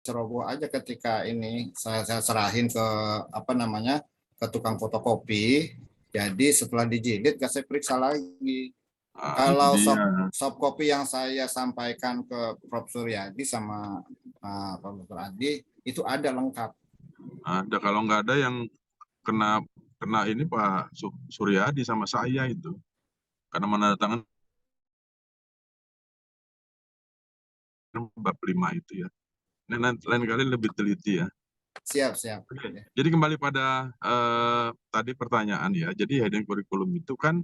ceroboh aja ketika ini saya serahin ke apa namanya ke tukang fotokopi. Jadi setelah dijilid saya periksa lagi. Itu Kalau dia. soft copy yang saya sampaikan ke Prof Suryadi sama Prof Adi itu ada lengkap. Ada, kalau nggak ada yang kena kena ini Pak Suryadi sama saya itu. Karena menandatangan bab 5 itu ya. Lain kali lebih teliti ya. Siap, siap. Jadi kembali pada tadi pertanyaan ya. Jadi hidden curriculum itu kan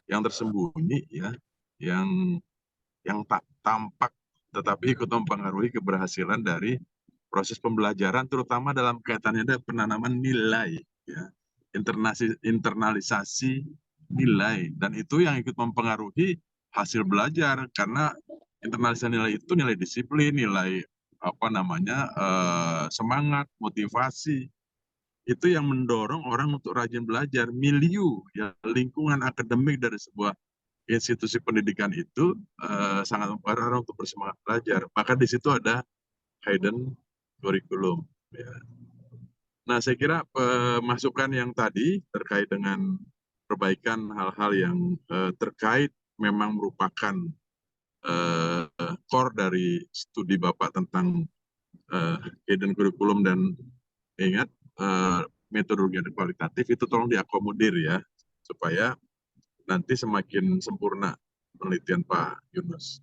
yang tersembunyi ya, yang tak tampak tetapi ikut mempengaruhi keberhasilan dari proses pembelajaran, terutama dalam kaitannya dengan penanaman nilai, ya, internalisasi nilai, dan itu yang ikut mempengaruhi hasil belajar karena internalisasi nilai itu nilai disiplin, nilai apa namanya semangat, motivasi, itu yang mendorong orang untuk rajin belajar. Milieu, ya, lingkungan akademik dari sebuah institusi pendidikan itu sangat mempengaruhi orang untuk bersemangat belajar. Maka di situ ada hidden curriculum. Ya. Nah, saya kira masukan yang tadi terkait dengan perbaikan hal-hal yang terkait memang merupakan core dari studi Bapak tentang hidden curriculum, dan ingat metodologi yang kualitatif itu tolong diakomodir ya, supaya nanti semakin sempurna penelitian Pak Yunus.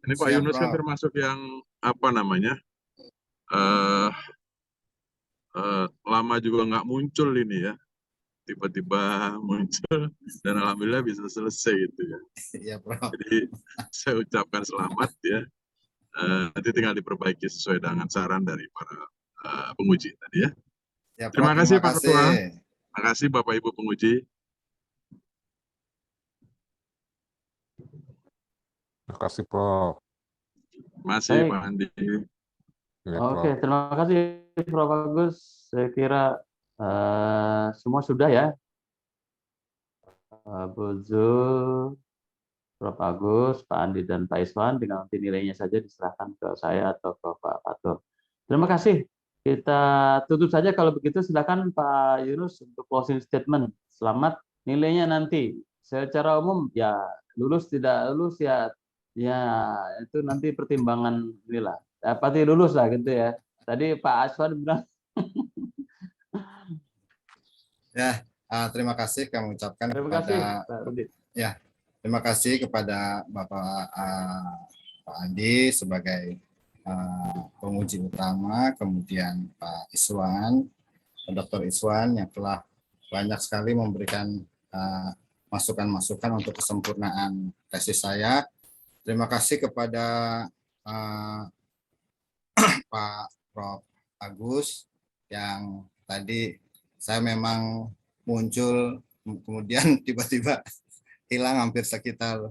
Ini Pak Siap, Yunus kan Prof. termasuk yang apa namanya eh lama juga nggak muncul ini ya, tiba-tiba muncul dan alhamdulillah bisa selesai itu ya. Iya, Prof. Jadi saya ucapkan selamat ya. Nanti tinggal diperbaiki sesuai dengan saran dari para penguji tadi ya. Ya, Prof. Terima kasih Terima Pak Ketua. kasih. Terima kasih Bapak Ibu penguji. Terima kasih, Prof. Masih Baik. Pak Andi. Ya, Oke, Prof. terima kasih Prof. Agus. Saya kira semua sudah ya. Bu Zul, Prof. Agus, Pak Andi, dan Pak Iswan. Dengan nanti nilainya saja diserahkan ke saya atau ke Pak Fatur. Terima kasih. Kita tutup saja kalau begitu. Silakan Pak Yunus untuk closing statement. Selamat, nilainya nanti secara umum ya lulus tidak lulus ya itu nanti pertimbangan inilah. Pasti lulus lah gitu ya. Tadi Pak Aswan bilang. Ya, terima kasih kami ucapkan Terima kepada kasih Pak Rudi. ya, terima kasih kepada Bapak Pak Andi sebagai penguji utama, kemudian Pak Iswan, Dr. Iswan yang telah banyak sekali memberikan masukan-masukan untuk kesempurnaan tesis saya. Terima kasih kepada Pak Prof. Agus yang tadi saya memang muncul kemudian tiba-tiba hilang hampir sekitar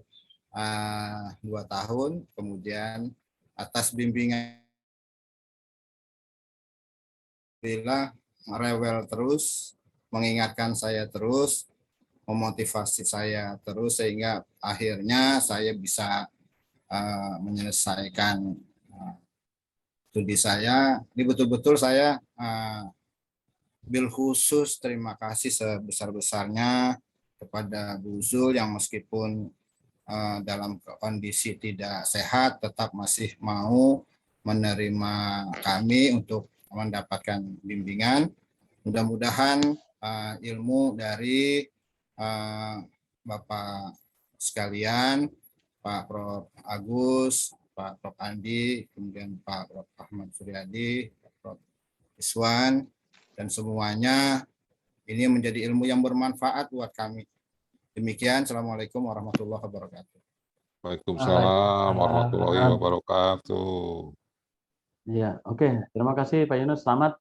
2 tahun, kemudian atas bimbingan bila rewel terus, mengingatkan saya terus, memotivasi saya terus sehingga akhirnya saya bisa menyelesaikan studi saya. Ini betul-betul saya bil khusus terima kasih sebesar-besarnya kepada Bu Zul yang meskipun dalam kondisi tidak sehat tetap masih mau menerima kami untuk mendapatkan bimbingan. Mudah-mudahan ilmu dari Bapak sekalian, Pak Prof. Agus, Pak Prof. Andi, kemudian Pak Prof. Ahmad Suryadi, Pak Prof. Iswan, dan semuanya ini menjadi ilmu yang bermanfaat buat kami. Demikian, Assalamualaikum warahmatullahi wabarakatuh. Waalaikumsalam warahmatullahi wabarakatuh. Ya, oke. Terima kasih Pak Yunus. Selamat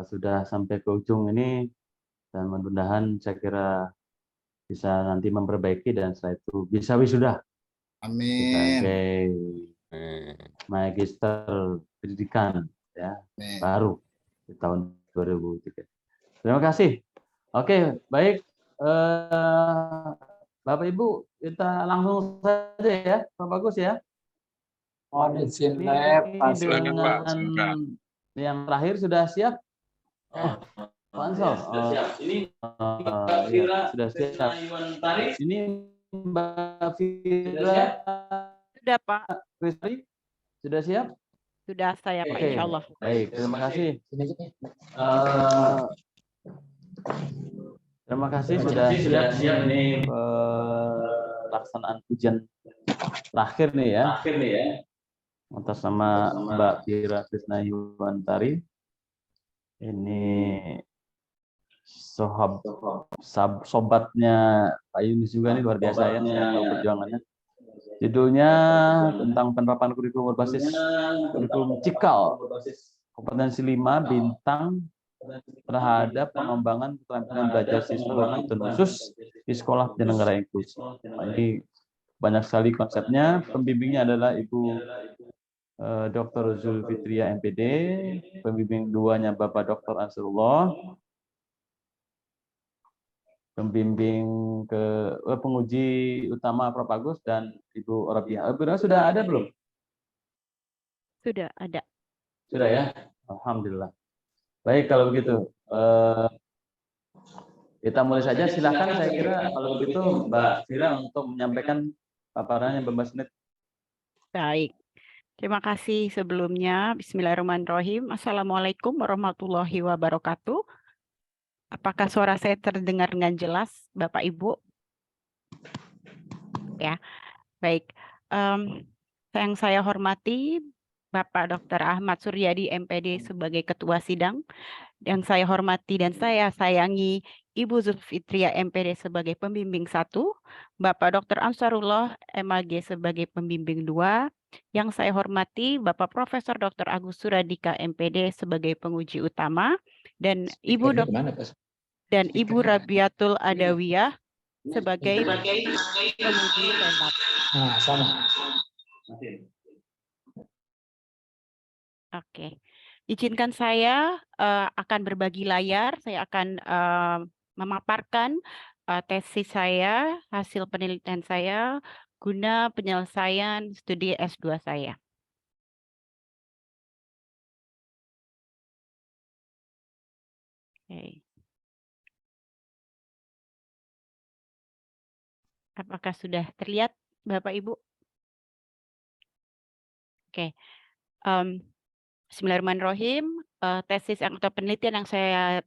sudah sampai ke ujung ini dan mudah-mudahan saya kira bisa nanti memperbaiki dan setelah itu bisa wisuda Amin. sebagai magister pendidikan ya baru di tahun 2003. Terima kasih. Oke, baik. Bapak Ibu, kita langsung saja ya, Pak Bagus ya. Mohon izin Ini lab, Pak. Silakan, Pak, dengan silakan. yang terakhir sudah siap? Oh, Pak Ansor. Iya, sudah siap. Ini Mbak Fira Sudah Pak, Krisri, sudah siap? sudah saya Pak, Oke, insya Allah. baik, terima kasih. Terima kasih sudah siap nih pelaksanaan ujian terakhir nih ya. Atas nama Mbak Fira Krisna Yuwantari. Ini sobatnya Pak Yunus juga nih, luar biasa ya, saya tahu perjuangannya. Judulnya tentang penerapan kurikulum berbasis kurikulum cikal kompetensi 5 bintang terhadap pengembangan keterampilan belajar siswa berkebutuhan khusus di sekolah penyelenggara inklusi. Nah, ini banyak sekali konsepnya. Pembimbingnya adalah Ibu Dr. Zulfitria MPD, pembimbing 2-nya Bapak Dr. Ansarullah, pembimbing penguji utama Prof. Agus dan Ibu Rabiah. Ibu Rabiah sudah ada belum? Sudah ada. Sudah ya? Alhamdulillah. Baik, kalau begitu kita mulai saja. Silakan, saya kira kalau begitu Mbak Fira untuk menyampaikan paparannya 15 menit. Baik. Terima kasih sebelumnya. Bismillahirrahmanirrahim. Assalamualaikum warahmatullahi wabarakatuh. Apakah suara saya terdengar dengan jelas, Bapak Ibu? Ya, baik. Yang saya hormati Bapak Dr. Ahmad Suryadi MPD sebagai Ketua Sidang, yang saya hormati dan saya sayangi Ibu Zulfitria MPD sebagai Pembimbing 1, Bapak Dr. Ansarullah MAG sebagai Pembimbing 2, yang saya hormati Bapak Profesor Dr. Agus Suradika MPD sebagai Penguji Utama, dan Ibu Rabiatul Adawiyah sebagai Penguji Senat. Nah, sama. Oke, izinkan saya akan berbagi layar. Saya akan memaparkan tesis saya, hasil penelitian saya, guna penyelesaian studi S2 saya. Oke. Apakah sudah terlihat, Bapak Ibu? Oke. Bismillahirrahmanirrahim. Tesis atau penelitian yang saya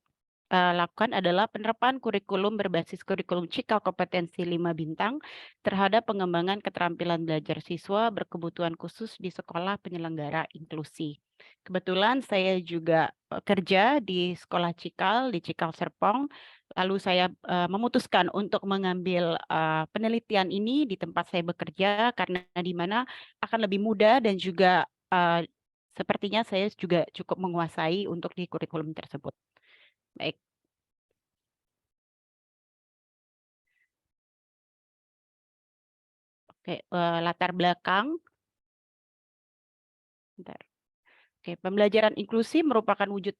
lakukan adalah penerapan kurikulum berbasis kurikulum cikal kompetensi 5 bintang terhadap pengembangan keterampilan belajar siswa berkebutuhan khusus di sekolah penyelenggara inklusi. Kebetulan saya juga kerja di sekolah Cikal, di Cikal Serpong. Lalu saya memutuskan untuk mengambil penelitian ini di tempat saya bekerja karena di mana akan lebih mudah dan juga sepertinya saya juga cukup menguasai untuk di kurikulum tersebut. Baik. Oke, latar belakang. Bentar. Oke, pembelajaran inklusi merupakan wujud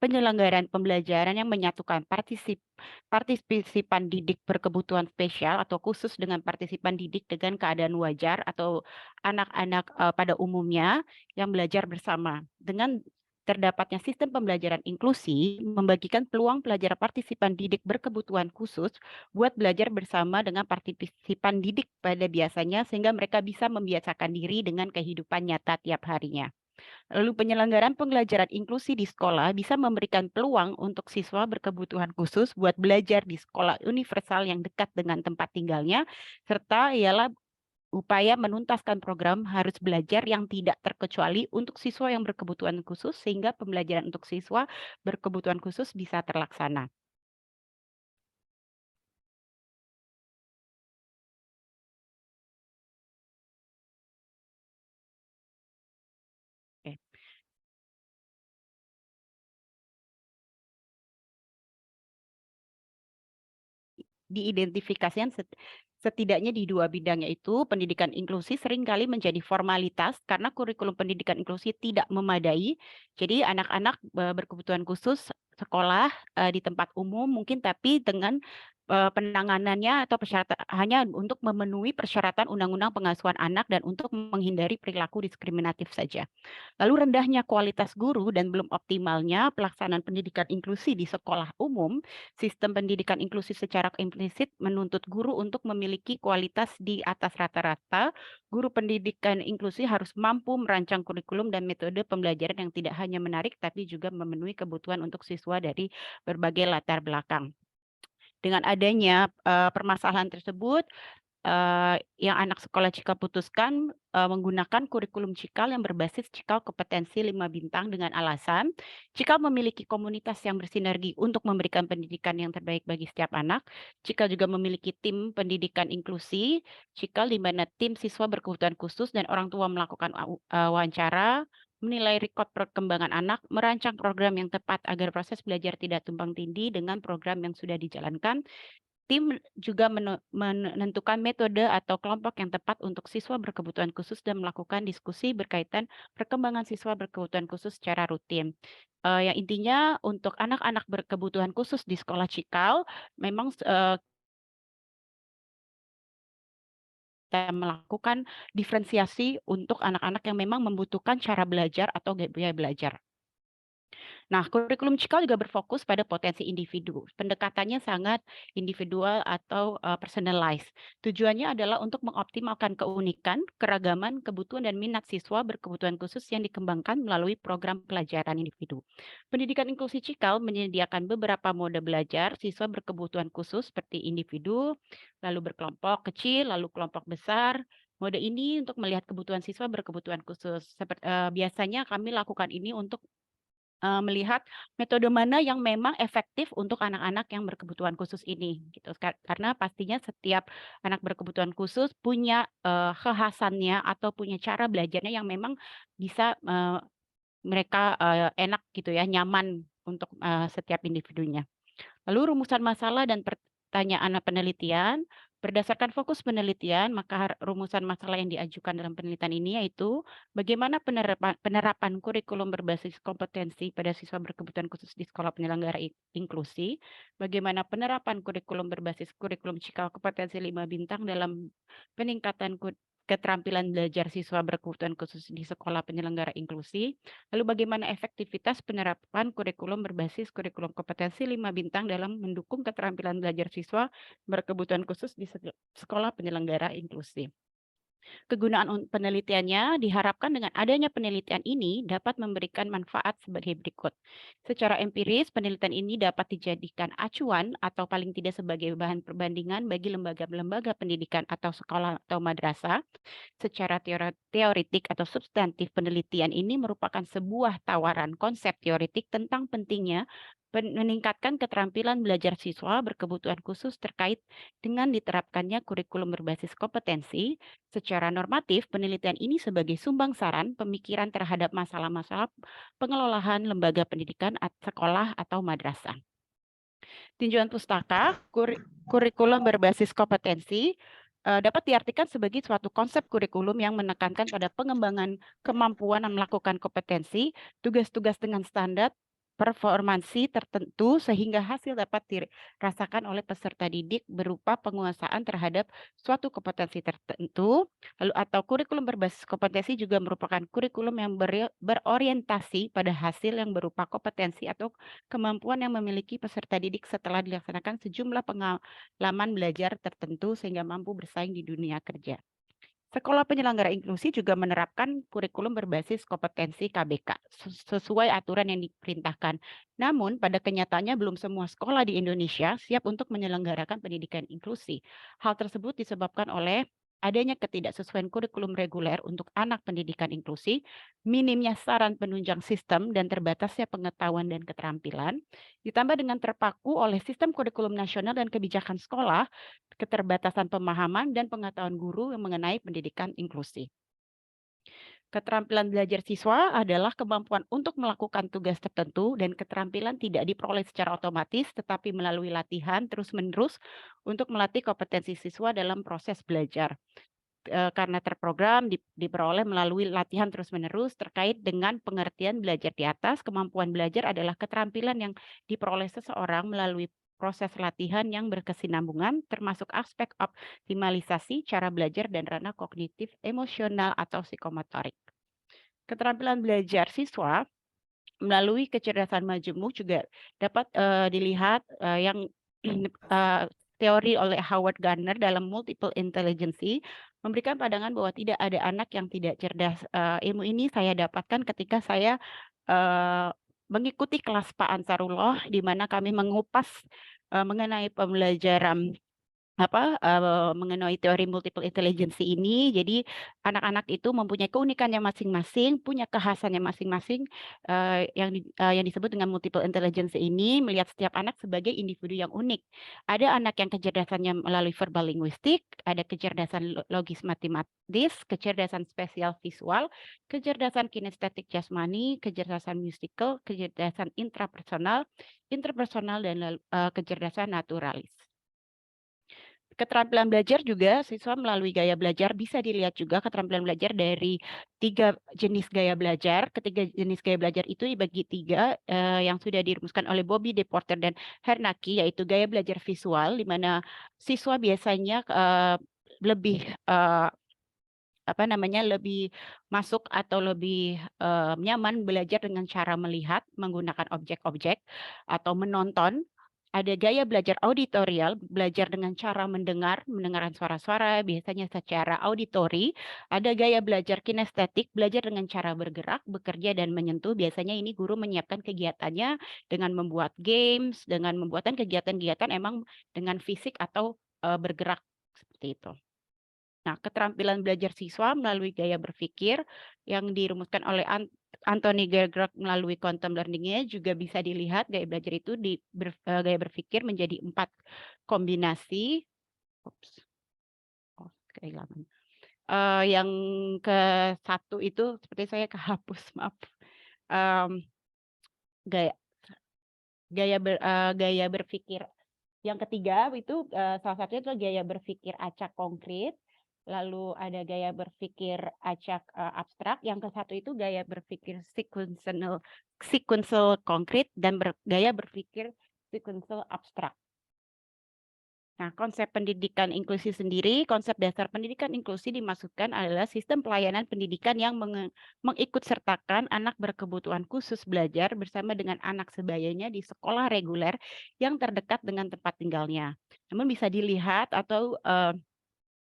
penyelenggaraan pembelajaran yang menyatukan partisipan didik berkebutuhan spesial atau khusus dengan partisipan didik dengan keadaan wajar atau anak-anak pada umumnya yang belajar bersama. Dengan terdapatnya sistem pembelajaran inklusi membagikan peluang pelajar partisipan didik berkebutuhan khusus buat belajar bersama dengan partisipan didik pada biasanya sehingga mereka bisa membiasakan diri dengan kehidupan nyata tiap harinya. Lalu penyelenggaraan pembelajaran inklusi di sekolah bisa memberikan peluang untuk siswa berkebutuhan khusus buat belajar di sekolah universal yang dekat dengan tempat tinggalnya, serta ialah upaya menuntaskan program harus belajar yang tidak terkecuali untuk siswa yang berkebutuhan khusus sehingga pembelajaran untuk siswa berkebutuhan khusus bisa terlaksana. Oke. Diidentifikasikan setidaknya di 2 bidang, yaitu pendidikan inklusi seringkali menjadi formalitas karena kurikulum pendidikan inklusi tidak memadai. Jadi anak-anak berkebutuhan khusus sekolah di tempat umum mungkin, tapi dengan penanganannya atau persyaratan hanya untuk memenuhi persyaratan Undang-Undang Pengasuhan Anak dan untuk menghindari perilaku diskriminatif saja. Lalu rendahnya kualitas guru dan belum optimalnya pelaksanaan pendidikan inklusi di sekolah umum, sistem pendidikan inklusi secara implisit menuntut guru untuk memiliki kualitas di atas rata-rata. Guru pendidikan inklusi harus mampu merancang kurikulum dan metode pembelajaran yang tidak hanya menarik tapi juga memenuhi kebutuhan untuk siswa dari berbagai latar belakang. Dengan adanya permasalahan tersebut, yang anak sekolah Cikal putuskan menggunakan kurikulum Cikal yang berbasis Cikal kompetensi 5 bintang dengan alasan Cikal memiliki komunitas yang bersinergi untuk memberikan pendidikan yang terbaik bagi setiap anak. Cikal juga memiliki tim pendidikan inklusi Cikal di mana tim siswa berkebutuhan khusus dan orang tua melakukan wawancara, menilai rekod perkembangan anak, merancang program yang tepat agar proses belajar tidak tumpang tindih dengan program yang sudah dijalankan. Tim juga menentukan metode atau kelompok yang tepat untuk siswa berkebutuhan khusus dan melakukan diskusi berkaitan perkembangan siswa berkebutuhan khusus secara rutin. Yang intinya untuk anak-anak berkebutuhan khusus di sekolah Cikal memang kita melakukan diferensiasi untuk anak-anak yang memang membutuhkan cara belajar atau gaya belajar. Nah, kurikulum Cikal juga berfokus pada potensi individu. Pendekatannya sangat individual atau personalized. Tujuannya adalah untuk mengoptimalkan keunikan, keragaman, kebutuhan, dan minat siswa berkebutuhan khusus yang dikembangkan melalui program pelajaran individu. Pendidikan inklusi Cikal menyediakan beberapa mode belajar siswa berkebutuhan khusus seperti individu, lalu berkelompok kecil, lalu kelompok besar. Mode ini untuk melihat kebutuhan siswa berkebutuhan khusus. Biasanya kami lakukan ini untuk melihat metode mana yang memang efektif untuk anak-anak yang berkebutuhan khusus ini gitu. Karena pastinya setiap anak berkebutuhan khusus punya kekhasannya atau punya cara belajarnya yang memang bisa mereka enak gitu ya, nyaman untuk setiap individunya. Lalu rumusan masalah dan pertanyaan penelitian. Berdasarkan fokus penelitian, maka rumusan masalah yang diajukan dalam penelitian ini yaitu bagaimana penerapan kurikulum berbasis kompetensi pada siswa berkebutuhan khusus di sekolah penyelenggara inklusi, bagaimana penerapan kurikulum berbasis kurikulum Cikal kompetensi 5 bintang dalam peningkatan keterampilan belajar siswa berkebutuhan khusus di sekolah penyelenggara inklusi, lalu bagaimana efektivitas penerapan kurikulum berbasis kurikulum kompetensi 5 bintang dalam mendukung keterampilan belajar siswa berkebutuhan khusus di sekolah penyelenggara inklusi. Kegunaan penelitiannya diharapkan dengan adanya penelitian ini dapat memberikan manfaat sebagai berikut. Secara empiris, penelitian ini dapat dijadikan acuan atau paling tidak sebagai bahan perbandingan bagi lembaga-lembaga pendidikan atau sekolah atau madrasah. Secara teoritik atau substantif, penelitian ini merupakan sebuah tawaran konsep teoritik tentang pentingnya meningkatkan keterampilan belajar siswa berkebutuhan khusus terkait dengan diterapkannya kurikulum berbasis kompetensi. Secara normatif, penelitian ini sebagai sumbang saran pemikiran terhadap masalah-masalah pengelolaan lembaga pendidikan sekolah atau madrasah. Tinjauan pustaka, kurikulum berbasis kompetensi dapat diartikan sebagai suatu konsep kurikulum yang menekankan pada pengembangan kemampuan melakukan kompetensi, tugas-tugas dengan standar, performansi tertentu sehingga hasil dapat dirasakan oleh peserta didik berupa penguasaan terhadap suatu kompetensi tertentu. Lalu atau kurikulum berbasis kompetensi juga merupakan kurikulum yang berorientasi pada hasil yang berupa kompetensi atau kemampuan yang memiliki peserta didik setelah dilaksanakan sejumlah pengalaman belajar tertentu sehingga mampu bersaing di dunia kerja. Sekolah penyelenggara inklusi juga menerapkan kurikulum berbasis kompetensi KBK sesuai aturan yang diperintahkan. Namun, pada kenyataannya belum semua sekolah di Indonesia siap untuk menyelenggarakan pendidikan inklusi. Hal tersebut disebabkan oleh adanya ketidaksesuaian kurikulum reguler untuk anak pendidikan inklusi, minimnya saran penunjang sistem dan terbatasnya pengetahuan dan keterampilan, ditambah dengan terpaku oleh sistem kurikulum nasional dan kebijakan sekolah, keterbatasan pemahaman dan pengetahuan guru yang mengenai pendidikan inklusi. Keterampilan belajar siswa adalah kemampuan untuk melakukan tugas tertentu dan keterampilan tidak diperoleh secara otomatis tetapi melalui latihan terus-menerus untuk melatih kompetensi siswa dalam proses belajar. Karena terprogram diperoleh melalui latihan terus-menerus terkait dengan pengertian belajar di atas. Kemampuan belajar adalah keterampilan yang diperoleh seseorang melalui proses latihan yang berkesinambungan, termasuk aspek optimalisasi cara belajar dan ranah kognitif, emosional, atau psikomotorik. Keterampilan belajar siswa melalui kecerdasan majemuk juga dapat dilihat yang teori oleh Howard Gardner dalam multiple intelligence memberikan pandangan bahwa tidak ada anak yang tidak cerdas. Ilmu ini saya dapatkan ketika saya mengikuti kelas Pak Ansarullah, di mana kami mengupas mengenai pembelajaran mengenai teori multiple intelligence ini. Jadi anak-anak itu mempunyai keunikannya masing-masing, punya kekhasannya masing-masing, yang disebut dengan multiple intelligence ini melihat setiap anak sebagai individu yang unik. Ada anak yang kecerdasannya melalui verbal linguistik, ada kecerdasan logis matematis, kecerdasan spesial visual, kecerdasan kinestetik jasmani, kecerdasan musical, kecerdasan interpersonal, dan kecerdasan naturalis. Keterampilan belajar juga siswa melalui gaya belajar bisa dilihat juga keterampilan belajar dari 3 jenis gaya belajar. Ketiga jenis gaya belajar itu dibagi 3 yang sudah dirumuskan oleh Bobby, Deporter, dan Hernacki, yaitu gaya belajar visual, di mana siswa biasanya lebih lebih masuk atau lebih nyaman belajar dengan cara melihat menggunakan objek-objek atau menonton. Ada gaya belajar auditorial, belajar dengan cara mendengarkan suara-suara, biasanya secara auditori. Ada gaya belajar kinestetik, belajar dengan cara bergerak, bekerja, dan menyentuh. Biasanya ini guru menyiapkan kegiatannya dengan membuat games, dengan membuatkan kegiatan-kegiatan emang dengan fisik atau bergerak, seperti itu. Nah, keterampilan belajar siswa melalui gaya berpikir yang dirumuskan oleh Anthony Gergrak melalui quantum learning-nya juga bisa dilihat gaya belajar itu gaya berpikir menjadi 4 kombinasi. Kehilangan. Yang ke-1 itu seperti saya kehapus, maaf. Gaya berpikir yang ketiga itu salah satunya adalah gaya berpikir acak konkret. Lalu ada gaya berpikir acak abstrak. Yang ke-1 itu gaya berpikir sequential konkret dan gaya berpikir sequential abstrak. Nah, konsep pendidikan inklusi sendiri, konsep dasar pendidikan inklusi dimaksudkan adalah sistem pelayanan pendidikan yang mengikutsertakan anak berkebutuhan khusus belajar bersama dengan anak sebayanya di sekolah reguler yang terdekat dengan tempat tinggalnya. Namun bisa dilihat atau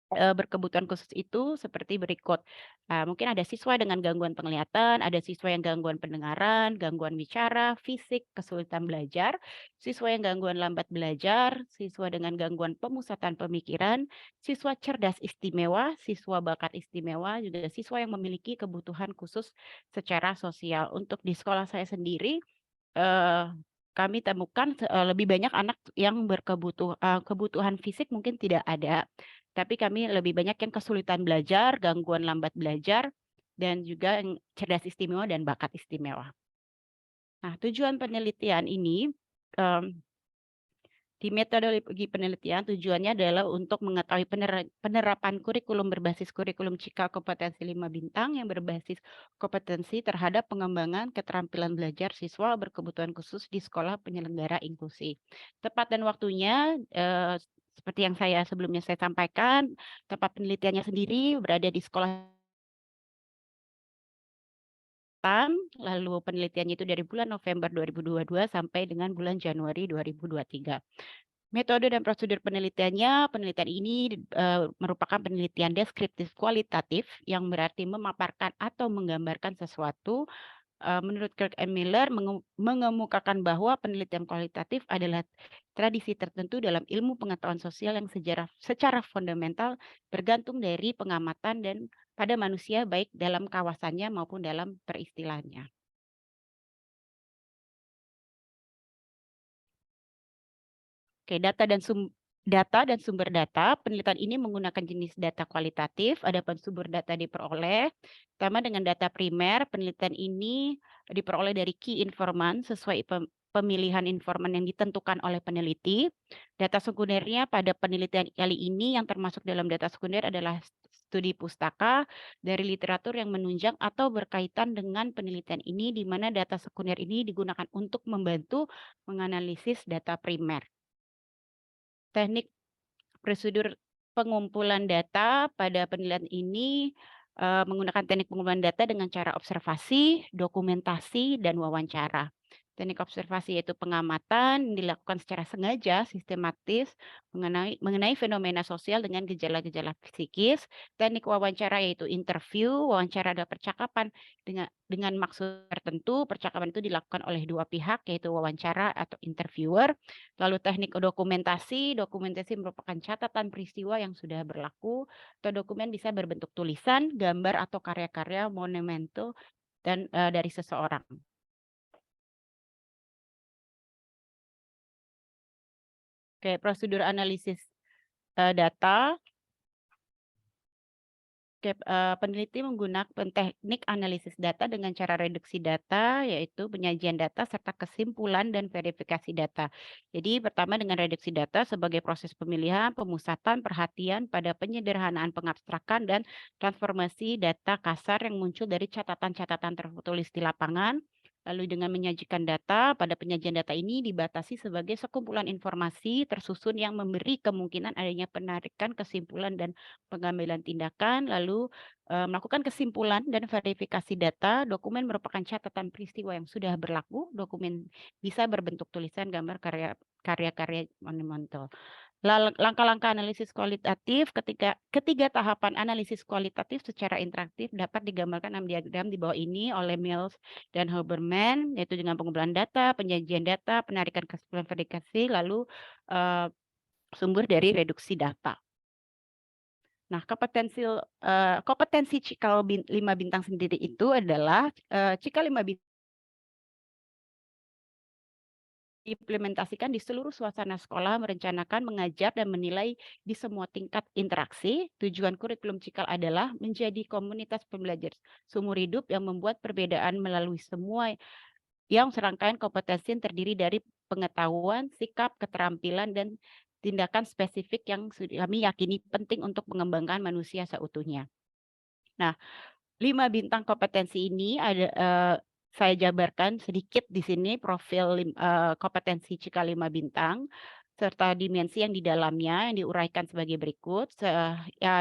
berkebutuhan khusus itu seperti berikut. Mungkin ada siswa dengan gangguan penglihatan, ada siswa yang gangguan pendengaran, gangguan bicara, fisik, kesulitan belajar, siswa yang gangguan lambat belajar, siswa dengan gangguan pemusatan pemikiran, siswa cerdas istimewa, siswa bakat istimewa, juga siswa yang memiliki kebutuhan khusus secara sosial. Untuk di sekolah saya sendiri, kami temukan lebih banyak anak yang kebutuhan fisik mungkin tidak ada. Tapi kami lebih banyak yang kesulitan belajar, gangguan lambat belajar, dan juga yang cerdas istimewa dan bakat istimewa. Nah, tujuan penelitian ini, di metodologi penelitian tujuannya adalah untuk mengetahui penerapan kurikulum berbasis kurikulum Cikal Kompetensi 5 Bintang yang berbasis kompetensi terhadap pengembangan keterampilan belajar siswa berkebutuhan khusus di sekolah penyelenggara inklusi. Tepat dan waktunya, seperti yang sebelumnya saya sampaikan, tempat penelitiannya sendiri berada di sekolah, lalu penelitiannya itu dari bulan November 2022 sampai dengan bulan Januari 2023. Metode dan prosedur penelitiannya, penelitian ini merupakan penelitian deskriptif kualitatif yang berarti memaparkan atau menggambarkan sesuatu. Menurut Kirk and Miller mengemukakan bahwa penelitian kualitatif adalah tradisi tertentu dalam ilmu pengetahuan sosial yang secara fundamental bergantung dari pengamatan dan pada manusia baik dalam kawasannya maupun dalam peristilahannya. Oke, data dan sumber data. Penelitian ini menggunakan jenis data kualitatif, adapun sumber data diperoleh pertama dengan data primer. Penelitian ini diperoleh dari key informan sesuai pemilihan informan yang ditentukan oleh peneliti. Data sekundernya pada penelitian kali ini yang termasuk dalam data sekunder adalah studi pustaka dari literatur yang menunjang atau berkaitan dengan penelitian ini, di mana data sekunder ini digunakan untuk membantu menganalisis data primer. teknik prosedur pengumpulan data pada penilaian ini menggunakan teknik pengumpulan data dengan cara observasi, dokumentasi, dan wawancara. Teknik observasi yaitu pengamatan dilakukan secara sengaja, sistematis mengenai fenomena sosial dengan gejala-gejala psikis. Teknik wawancara yaitu interview, wawancara adalah percakapan dengan maksud tertentu. Percakapan itu dilakukan oleh dua pihak yaitu wawancara atau interviewer. Lalu teknik dokumentasi merupakan catatan peristiwa yang sudah berlaku atau dokumen bisa berbentuk tulisan, gambar atau karya-karya monumental dan dari seseorang. Oke, prosedur analisis data. Oke, peneliti menggunakan teknik analisis data dengan cara reduksi data, yaitu penyajian data serta kesimpulan dan verifikasi data. Jadi pertama dengan reduksi data sebagai proses pemilihan, pemusatan, perhatian pada penyederhanaan pengabstrakan dan transformasi data kasar yang muncul dari catatan-catatan tertulis di lapangan. Lalu dengan menyajikan data, pada penyajian data ini dibatasi sebagai sekumpulan informasi tersusun yang memberi kemungkinan adanya penarikan kesimpulan dan pengambilan tindakan, lalu melakukan kesimpulan dan verifikasi data. Dokumen merupakan catatan peristiwa yang sudah berlaku. Dokumen bisa berbentuk tulisan, gambar, karya-karya monumental. Langkah-langkah analisis kualitatif, ketiga tahapan analisis kualitatif secara interaktif dapat digambarkan dalam diagram di bawah ini oleh Mills dan Huberman, yaitu dengan pengumpulan data, penyajian data, penarikan kesimpulan, verifikasi, lalu sumber dari reduksi data. Nah, kompetensi Cikal 5 bintang sendiri itu adalah Cikal 5 bintang diimplementasikan di seluruh suasana sekolah, merencanakan, mengajar, dan menilai di semua tingkat interaksi. Tujuan kurikulum Cikal adalah menjadi komunitas pembelajar seumur hidup yang membuat perbedaan melalui semua yang serangkaian kompetensi yang terdiri dari pengetahuan, sikap, keterampilan, dan tindakan spesifik yang kami yakini penting untuk mengembangkan manusia seutuhnya. Nah, 5 bintang kompetensi ini ada saya jabarkan sedikit di sini profil kompetensi Cikal 5 bintang serta dimensi yang di dalamnya yang diuraikan sebagai berikut.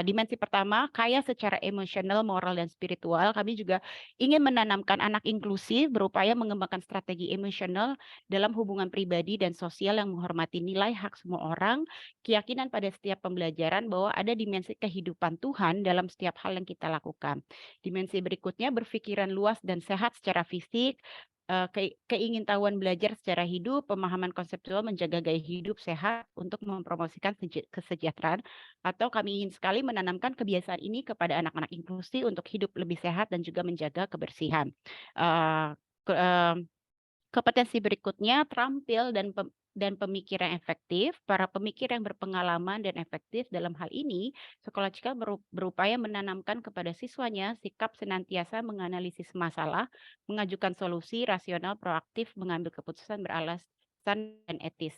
Dimensi pertama, kaya secara emosional, moral, dan spiritual. Kami juga ingin menanamkan anak inklusif, berupaya mengembangkan strategi emosional dalam hubungan pribadi dan sosial yang menghormati nilai hak semua orang, keyakinan pada setiap pembelajaran bahwa ada dimensi kehidupan Tuhan dalam setiap hal yang kita lakukan. Dimensi berikutnya, berpikiran luas dan sehat secara fisik, keingintahuan belajar secara hidup, pemahaman konseptual, menjaga gaya hidup sehat untuk mempromosikan kesejahteraan, atau kami ingin sekali menanamkan kebiasaan ini kepada anak-anak inklusi untuk hidup lebih sehat dan juga menjaga kebersihan. Kompetensi berikutnya, terampil dan pemikir yang efektif. Para pemikir yang berpengalaman dan efektif dalam hal ini, Sekolah Cikal berupaya menanamkan kepada siswanya sikap senantiasa menganalisis masalah, mengajukan solusi rasional, proaktif, mengambil keputusan beralasan dan etis.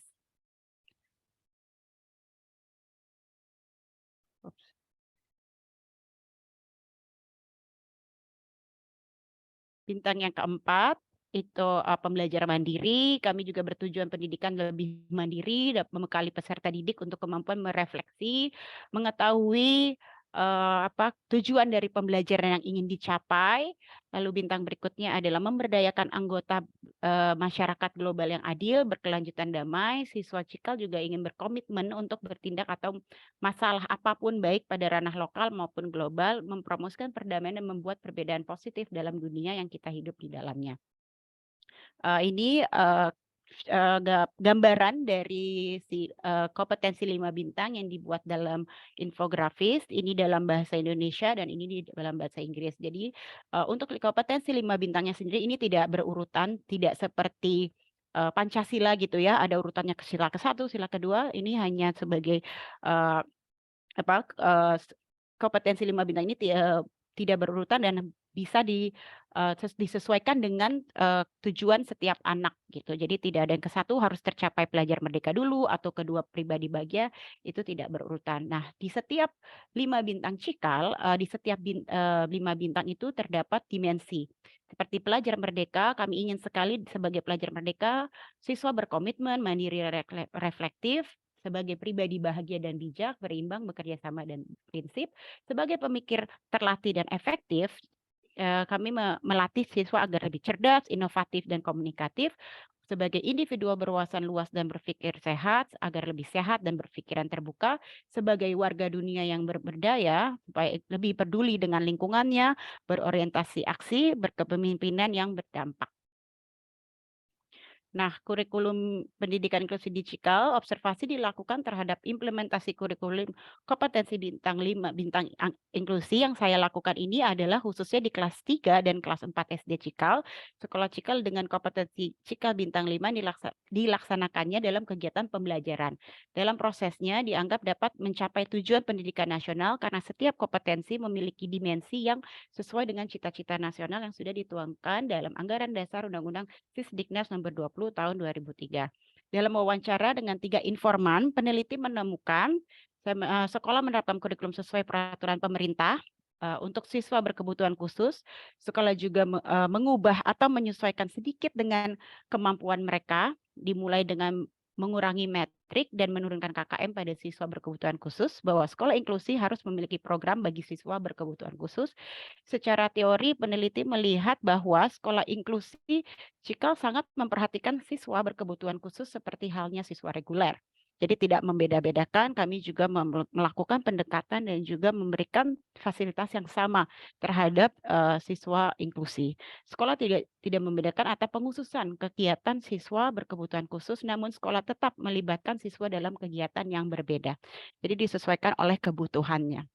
Bintang yang keempat itu pembelajaran mandiri. Kami juga bertujuan pendidikan lebih mandiri dan membekali peserta didik untuk kemampuan merefleksi, mengetahui tujuan dari pembelajaran yang ingin dicapai. Lalu bintang berikutnya adalah memberdayakan anggota masyarakat global yang adil, berkelanjutan damai. Siswa Cikal juga ingin berkomitmen untuk bertindak atau masalah apapun baik pada ranah lokal maupun global, mempromosikan perdamaian dan membuat perbedaan positif dalam dunia yang kita hidup di dalamnya. Ini gambaran dari kompetensi 5 bintang yang dibuat dalam infografis, ini dalam bahasa Indonesia dan ini dalam bahasa Inggris. Jadi untuk kompetensi 5 bintangnya sendiri ini tidak berurutan, tidak seperti Pancasila gitu ya, ada urutannya sila ke-1, sila ke-2, ini hanya sebagai kompetensi 5 bintang ini tidak berurutan dan bisa disesuaikan dengan tujuan setiap anak gitu. Jadi tidak ada yang ke-1 harus tercapai pelajar merdeka dulu atau kedua pribadi bahagia, itu tidak berurutan. Nah, di setiap 5 bintang Cikal, di setiap 5 bintang itu terdapat dimensi. Seperti pelajar merdeka, kami ingin sekali sebagai pelajar merdeka, siswa berkomitmen, mandiri, reflektif, sebagai pribadi bahagia dan bijak, berimbang, bekerja sama dan prinsip. Sebagai pemikir terlatih dan efektif, kami melatih siswa agar lebih cerdas, inovatif, dan komunikatif. Sebagai individu berwawasan luas dan berpikir sehat, agar lebih sehat dan berpikiran terbuka. Sebagai warga dunia yang berdaya, supaya lebih peduli dengan lingkungannya, berorientasi aksi, berkepemimpinan yang berdampak. Nah, kurikulum pendidikan inklusi digital, observasi dilakukan terhadap implementasi kurikulum kompetensi bintang 5, bintang inklusi yang saya lakukan ini adalah khususnya di kelas 3 dan kelas 4 SD Cikal. Sekolah Cikal dengan kompetensi Cikal bintang 5 dilaksanakannya dalam kegiatan pembelajaran. Dalam prosesnya dianggap dapat mencapai tujuan pendidikan nasional karena setiap kompetensi memiliki dimensi yang sesuai dengan cita-cita nasional yang sudah dituangkan dalam Anggaran Dasar Undang-Undang Sisdiknas nomor 20 tahun 2003. Dalam wawancara dengan 3 informan, peneliti menemukan sekolah menerapkan kurikulum sesuai peraturan pemerintah untuk siswa berkebutuhan khusus. Sekolah juga mengubah atau menyesuaikan sedikit dengan kemampuan mereka, dimulai dengan mengurangi metrik dan menurunkan KKM pada siswa berkebutuhan khusus, bahwa sekolah inklusi harus memiliki program bagi siswa berkebutuhan khusus. Secara teori, peneliti melihat bahwa sekolah inklusi Cikal sangat memperhatikan siswa berkebutuhan khusus seperti halnya siswa reguler. Jadi tidak membeda-bedakan, kami juga melakukan pendekatan dan juga memberikan fasilitas yang sama terhadap siswa inklusi. Sekolah tidak membedakan atau penghususan kegiatan siswa berkebutuhan khusus, namun sekolah tetap melibatkan siswa dalam kegiatan yang berbeda. Jadi disesuaikan oleh kebutuhannya.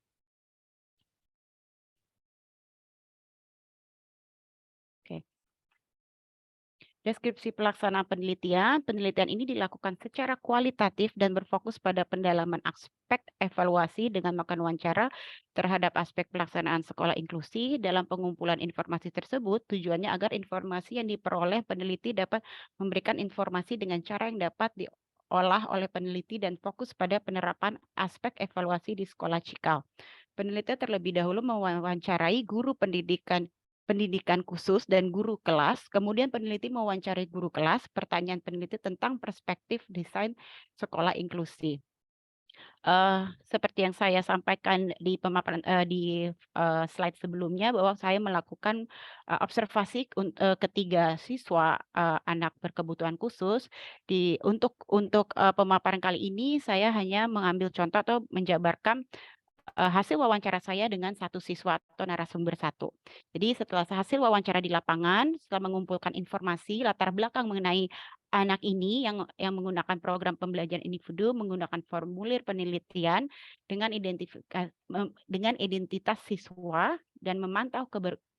Oke. Deskripsi pelaksanaan penelitian. Penelitian ini dilakukan secara kualitatif dan berfokus pada pendalaman aspek evaluasi dengan melakukan wawancara terhadap aspek pelaksanaan sekolah inklusi. Dalam pengumpulan informasi tersebut, tujuannya agar informasi yang diperoleh peneliti dapat memberikan informasi dengan cara yang dapat diolah oleh peneliti dan fokus pada penerapan aspek evaluasi di sekolah Cikal. Peneliti terlebih dahulu mewawancarai guru pendidikan khusus dan guru kelas. Kemudian peneliti mewawancarai guru kelas. Pertanyaan peneliti tentang perspektif desain sekolah inklusi. Seperti yang saya sampaikan di pemaparan di slide sebelumnya, bahwa saya melakukan observasi ketiga siswa anak berkebutuhan khusus. Untuk pemaparan kali ini saya hanya mengambil contoh atau menjabarkan hasil wawancara saya dengan satu siswa atau narasumber satu. Jadi setelah hasil wawancara di lapangan, setelah mengumpulkan informasi latar belakang mengenai anak ini yang menggunakan program pembelajaran individu, menggunakan formulir penelitian dengan identitas siswa dan memantau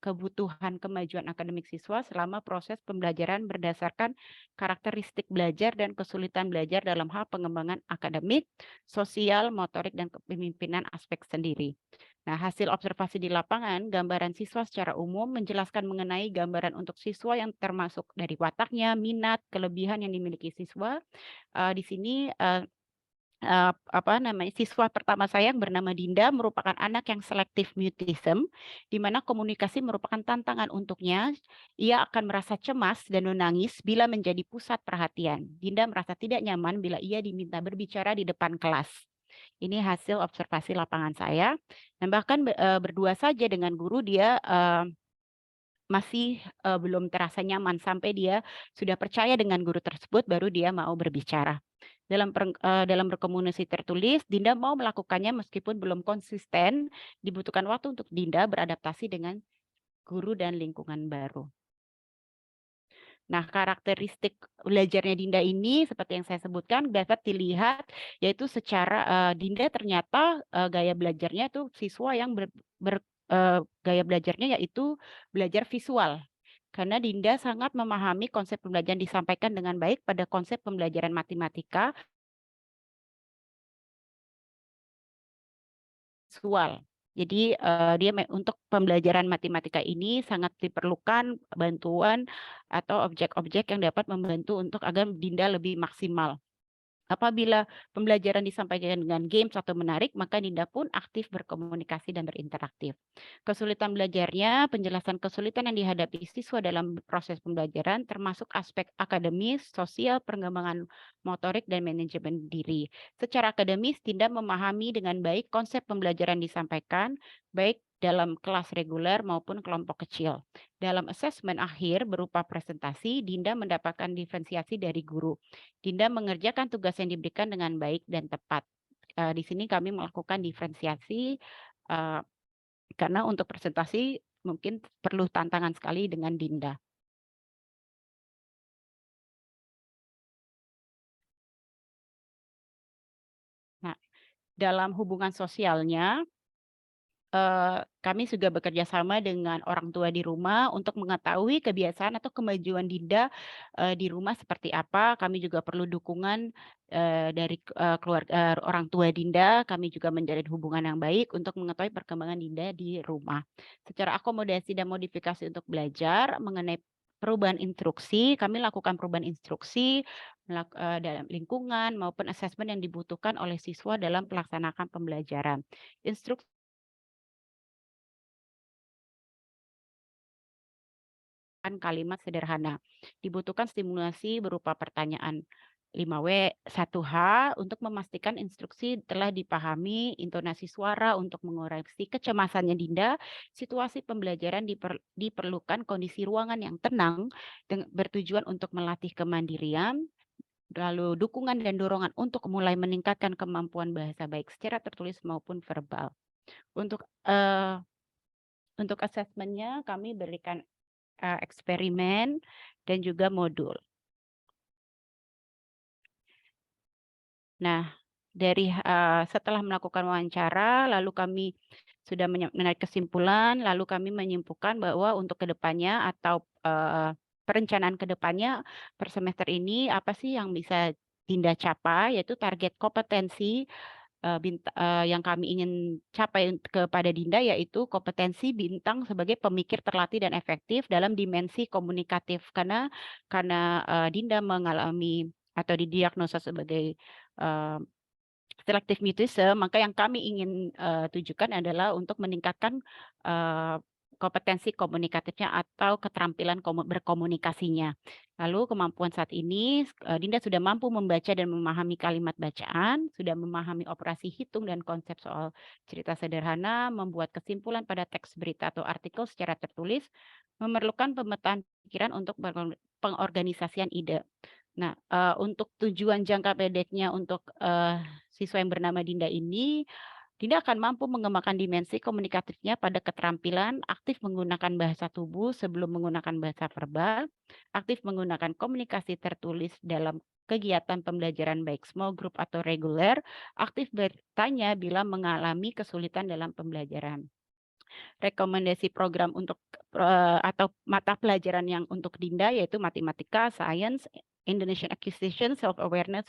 kebutuhan kemajuan akademik siswa selama proses pembelajaran berdasarkan karakteristik belajar dan kesulitan belajar dalam hal pengembangan akademik, sosial, motorik, dan kepemimpinan aspek sendiri. Nah, hasil observasi di lapangan, gambaran siswa secara umum menjelaskan mengenai gambaran untuk siswa yang termasuk dari wataknya, minat, kelebihan yang dimiliki siswa. Di sini siswa pertama saya yang bernama Dinda merupakan anak yang selektif mutism, di mana komunikasi merupakan tantangan untuknya. Ia akan merasa cemas dan menangis bila menjadi pusat perhatian. Dinda merasa tidak nyaman bila ia diminta berbicara di depan kelas. Ini hasil observasi lapangan saya. Dan bahkan berdua saja dengan guru dia masih belum terasa nyaman, sampai dia sudah percaya dengan guru tersebut baru dia mau berbicara. Dalam berkomunikasi tertulis, Dinda mau melakukannya meskipun belum konsisten. Dibutuhkan waktu untuk Dinda beradaptasi dengan guru dan lingkungan baru. Nah, karakteristik belajarnya Dinda ini seperti yang saya sebutkan dapat dilihat, yaitu secara Dinda ternyata gaya belajarnya itu siswa yang gaya belajarnya yaitu belajar visual. Karena Dinda sangat memahami konsep pembelajaran disampaikan dengan baik pada konsep pembelajaran matematika visual. Jadi dia untuk pembelajaran matematika ini sangat diperlukan bantuan atau objek-objek yang dapat membantu untuk agar Dinda lebih maksimal. Apabila pembelajaran disampaikan dengan games atau menarik, maka Dinda pun aktif berkomunikasi dan berinteraktif. Kesulitan belajarnya, penjelasan kesulitan yang dihadapi siswa dalam proses pembelajaran, termasuk aspek akademis, sosial, pengembangan motorik, dan manajemen diri. Secara akademis, Dinda memahami dengan baik konsep pembelajaran disampaikan, baik dalam kelas reguler maupun kelompok kecil. Dalam asesmen akhir berupa presentasi, Dinda mendapatkan diferensiasi dari guru. Dinda mengerjakan tugas yang diberikan dengan baik dan tepat. Di sini kami melakukan diferensiasi karena untuk presentasi mungkin perlu tantangan sekali dengan Dinda. Nah, dalam hubungan sosialnya, kami juga bekerja sama dengan orang tua di rumah untuk mengetahui kebiasaan atau kemajuan Dinda di rumah seperti apa. Kami juga perlu dukungan dari keluarga orang tua Dinda. Kami juga menjalin hubungan yang baik untuk mengetahui perkembangan Dinda di rumah. Secara akomodasi dan modifikasi untuk belajar mengenai perubahan instruksi, kami lakukan perubahan instruksi dalam lingkungan maupun asesmen yang dibutuhkan oleh siswa dalam melaksanakan pembelajaran. Instruksi kalimat sederhana. Dibutuhkan stimulasi berupa pertanyaan 5W, 1H untuk memastikan instruksi telah dipahami, intonasi suara untuk mengoreksi kecemasannya Dinda, situasi pembelajaran diperlukan kondisi ruangan yang tenang bertujuan untuk melatih kemandirian, lalu dukungan dan dorongan untuk mulai meningkatkan kemampuan bahasa baik secara tertulis maupun verbal. Untuk asesmennya kami berikan eksperimen dan juga modul. Nah, dari setelah melakukan wawancara, lalu kami sudah menarik kesimpulan, lalu kami menyimpulkan bahwa untuk kedepannya atau perencanaan kedepannya per semester ini apa sih yang bisa Dinda capai, yaitu target kompetensi yang kami ingin capai kepada Dinda, yaitu kompetensi bintang sebagai pemikir terlatih dan efektif dalam dimensi komunikatif. Karena Dinda mengalami atau didiagnosa sebagai selective mutism, maka yang kami ingin tujukan adalah untuk meningkatkan kompetensi komunikatifnya atau keterampilan berkomunikasinya. Lalu kemampuan saat ini, Dinda sudah mampu membaca dan memahami kalimat bacaan, sudah memahami operasi hitung dan konsep soal cerita sederhana, membuat kesimpulan pada teks berita atau artikel secara tertulis, memerlukan pemetaan pikiran untuk pengorganisasian ide. Nah, untuk tujuan jangka pendeknya untuk siswa yang bernama Dinda ini, Dinda akan mampu mengembangkan dimensi komunikatifnya pada keterampilan aktif menggunakan bahasa tubuh sebelum menggunakan bahasa verbal, aktif menggunakan komunikasi tertulis dalam kegiatan pembelajaran baik small group atau reguler, aktif bertanya bila mengalami kesulitan dalam pembelajaran. Rekomendasi program untuk atau mata pelajaran yang untuk Dinda yaitu matematika, science, Indonesian Acquisition, self-awareness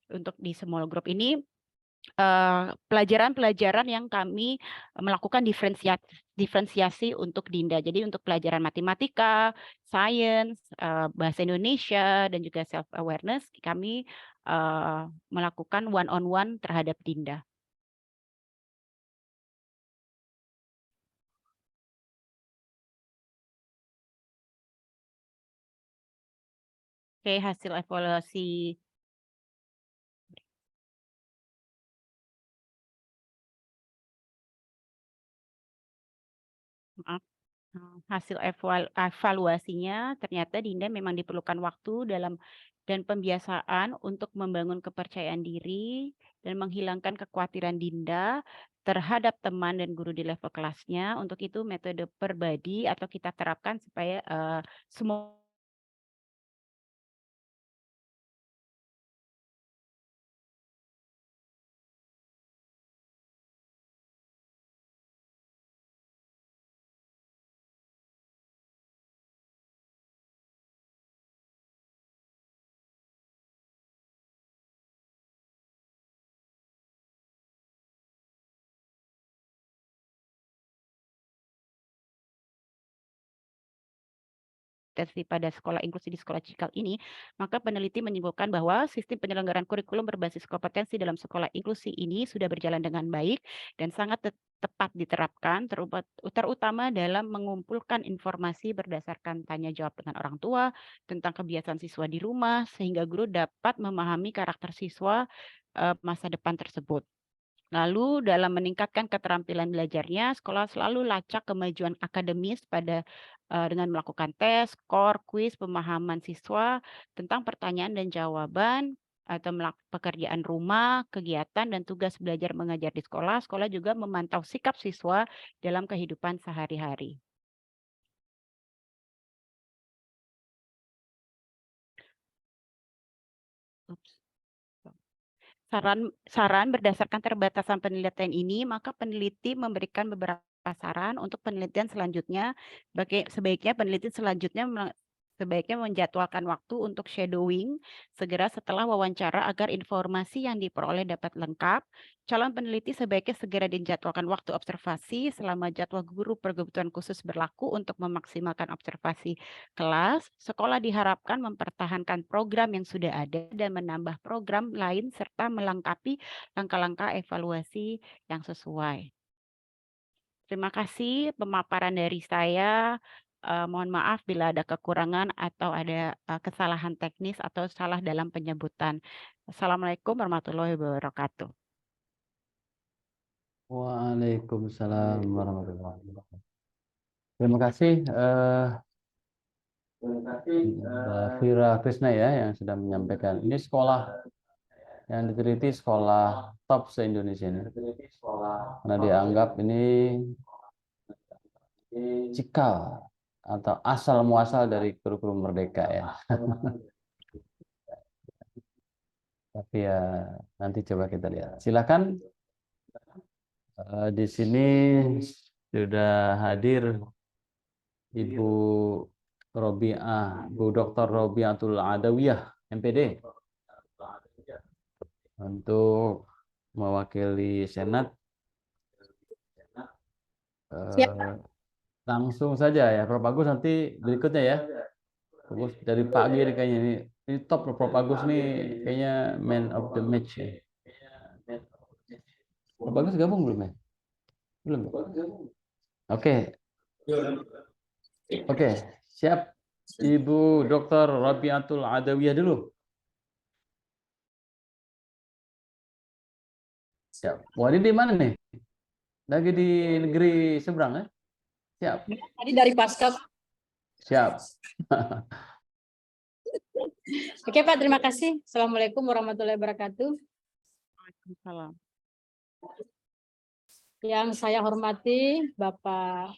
untuk di small group ini pelajaran-pelajaran yang kami melakukan diferensiasi untuk Dinda. Jadi untuk pelajaran matematika, science, bahasa Indonesia, dan juga self-awareness, kami melakukan one-on-one terhadap Dinda. Oke, hasil evaluasi maaf. Hasil evaluasinya ternyata Dinda memang diperlukan waktu dan pembiasaan untuk membangun kepercayaan diri dan menghilangkan kekhawatiran Dinda terhadap teman dan guru di level kelasnya. Untuk itu metode perbadi atau kita terapkan supaya semua kompetensi pada sekolah inklusi di sekolah Cikal ini, maka peneliti menyimpulkan bahwa sistem penyelenggaraan kurikulum berbasis kompetensi dalam sekolah inklusi ini sudah berjalan dengan baik dan sangat tepat diterapkan, terutama dalam mengumpulkan informasi berdasarkan tanya jawab dengan orang tua tentang kebiasaan siswa di rumah, sehingga guru dapat memahami karakter siswa masa depan tersebut. Lalu dalam meningkatkan keterampilan belajarnya, sekolah selalu lacak kemajuan akademis dengan melakukan tes, skor, kuis, pemahaman siswa tentang pertanyaan dan jawaban atau pekerjaan rumah, kegiatan dan tugas belajar mengajar di sekolah. Sekolah juga memantau sikap siswa dalam kehidupan sehari-hari. Saran berdasarkan terbatasan penelitian ini, maka peneliti memberikan beberapa saran untuk penelitian selanjutnya. Sebaiknya peneliti selanjutnya menjadwalkan waktu untuk shadowing segera setelah wawancara agar informasi yang diperoleh dapat lengkap. Calon peneliti sebaiknya segera dijadwalkan waktu observasi selama jadwal guru berkebutuhan khusus berlaku untuk memaksimalkan observasi kelas. Sekolah diharapkan mempertahankan program yang sudah ada dan menambah program lain serta melengkapi langkah-langkah evaluasi yang sesuai. Terima kasih pemaparan dari saya. Mohon maaf bila ada kekurangan atau ada kesalahan teknis atau salah dalam penyebutan. Assalamualaikum warahmatullahi wabarakatuh. Waalaikumsalam warahmatullahi wabarakatuh. Terima kasih Mbak Fira Krisna ya yang sudah menyampaikan. Ini sekolah yang diteliti sekolah top se-Indonesia ini. Karena dianggap ini cikal atau asal muasal dari kurikulum Merdeka ya. Tapi ya nanti coba kita lihat. Silakan. Di sini sudah hadir Ibu Robiah, Bu Dr. Robiatul Adawiyah, MPD, untuk mewakili Senat. Langsung saja ya, Prof. Agus nanti berikutnya ya. Agus dari pagi ini kayaknya ini top Prof. Agus nih kayaknya man of the match ya. Prof. Agus gabung belum ya? Belum. Oke. Oke, siap. Ibu Dr. Robiatul Adawiyah dulu. Siap. Wah, ini di mana nih? Lagi di negeri seberang ya? Siap. Tadi dari Pasca. Siap. Oke Pak, terima kasih. Assalamualaikum warahmatullahi wabarakatuh. Waalaikumsalam. Yang saya hormati Bapak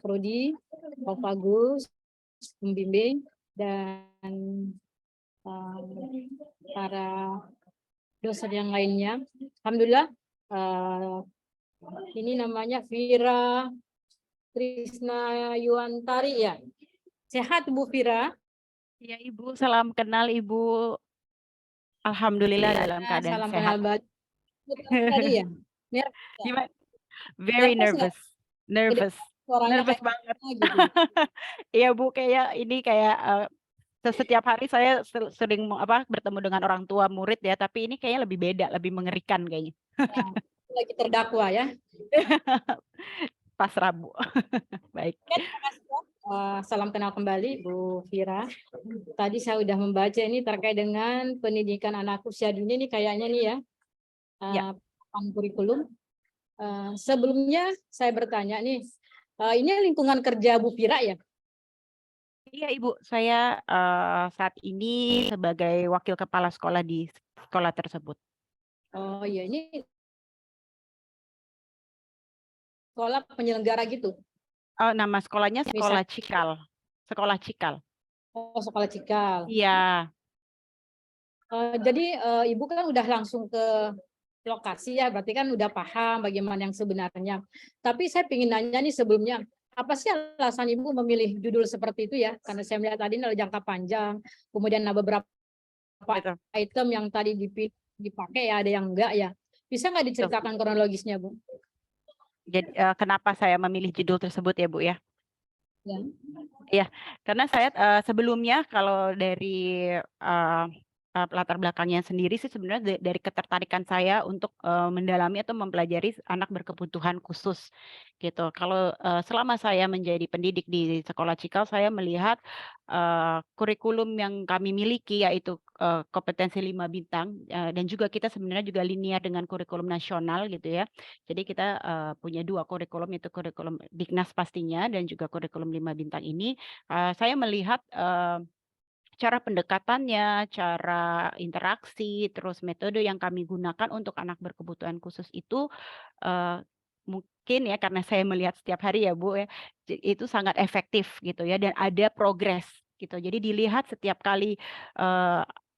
Prodi, Bapak Agus, pembimbing, dan para dosen yang lainnya. Alhamdulillah, ini namanya Fira Krisna Yuantari ya. Sehat Bu Fira? Ya Ibu, salam kenal Ibu. Alhamdulillah dalam keadaan salam sehat. kenal tadi ya. Very nervous. Nervous banget. Gitu. Iya Bu, kayak setiap hari saya sering bertemu dengan orang tua murid ya, tapi ini kayaknya lebih beda, lebih mengerikan kayaknya. Lagi terdakwa ya. Pas Rabu. Baik. Terima kasih. Salam kenal kembali Bu Fira. Tadi saya sudah membaca ini terkait dengan pendidikan anak usia dini ini kayaknya nih ya. Kurikulum. Sebelumnya saya bertanya nih, ini lingkungan kerja Bu Fira ya? Iya Ibu, saya saat ini sebagai wakil kepala sekolah di sekolah tersebut. Oh iya, ini sekolah penyelenggara gitu? Oh, nama sekolahnya Sekolah Cikal. Sekolah Cikal. Oh, Sekolah Cikal. Iya. Jadi Ibu kan udah langsung ke lokasi ya, berarti kan udah paham bagaimana yang sebenarnya. Tapi saya ingin nanya nih sebelumnya, apa sih alasan Ibu memilih judul seperti itu ya? Karena saya melihat tadi ada jangka panjang, kemudian ada beberapa item yang tadi dipakai ya, ada yang enggak ya. Bisa nggak diceritakan kronologisnya Bu? Jadi kenapa saya memilih judul tersebut ya Bu ya? Ya. Karena saya sebelumnya kalau dari latar belakangnya sendiri sih sebenarnya dari ketertarikan saya untuk mendalami atau mempelajari anak berkebutuhan khusus gitu. Kalau selama saya menjadi pendidik di sekolah Cikal, saya melihat kurikulum yang kami miliki yaitu kompetensi 5 bintang dan juga kita sebenarnya juga linear dengan kurikulum nasional gitu ya. Jadi kita punya 2 kurikulum, yaitu kurikulum Dignas pastinya dan juga kurikulum 5 bintang ini. Saya melihat cara pendekatannya, cara interaksi, terus metode yang kami gunakan untuk anak berkebutuhan khusus itu mungkin ya karena saya melihat setiap hari ya Bu ya, itu sangat efektif gitu ya dan ada progres gitu. Jadi dilihat setiap kali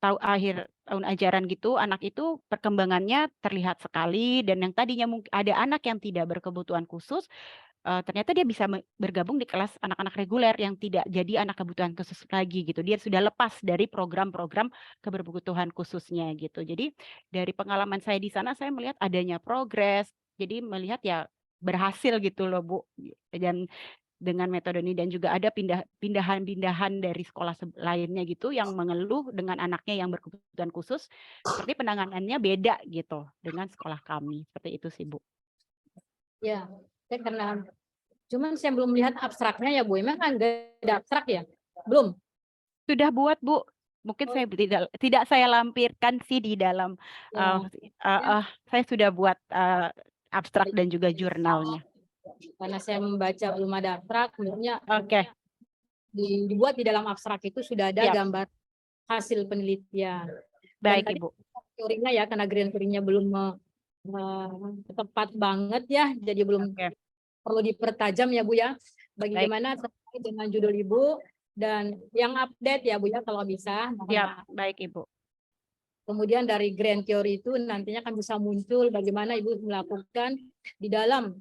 akhir tahun ajaran gitu, anak itu perkembangannya terlihat sekali dan yang tadinya mungkin ada anak yang tidak berkebutuhan khusus ternyata dia bisa bergabung di kelas anak-anak reguler yang tidak jadi anak kebutuhan khusus lagi gitu. Dia sudah lepas dari program-program keberkebutuhan khususnya gitu. Jadi dari pengalaman saya di sana saya melihat adanya progres. Jadi melihat ya berhasil gitu loh Bu. Dan dengan metode ini dan juga ada pindahan-pindahan dari sekolah lainnya gitu yang mengeluh dengan anaknya yang berkebutuhan khusus seperti penanganannya beda gitu dengan sekolah kami. Seperti itu sih Bu. Ya, saya karena cuman saya belum lihat abstraknya ya Bu. Emang kan nggak ada abstrak ya? Belum. Sudah buat Bu. Mungkin saya tidak saya lampirkan sih di dalam saya sudah buat abstrak dan juga jurnalnya. Karena saya membaca belum ada abstrak, menurutnya Oke. dibuat di dalam abstrak itu sudah ada Siap. gambar hasil penelitian. Baik Dan Ibu. teorinya ya karena grand teorinya belum tepat banget ya, jadi belum perlu dipertajam ya Bu ya. Bagaimana terkait dengan judul Ibu dan yang update ya Bu ya kalau bisa. Siap. Baik Ibu. Kemudian dari grand theory itu nantinya akan bisa muncul bagaimana Ibu melakukan di dalam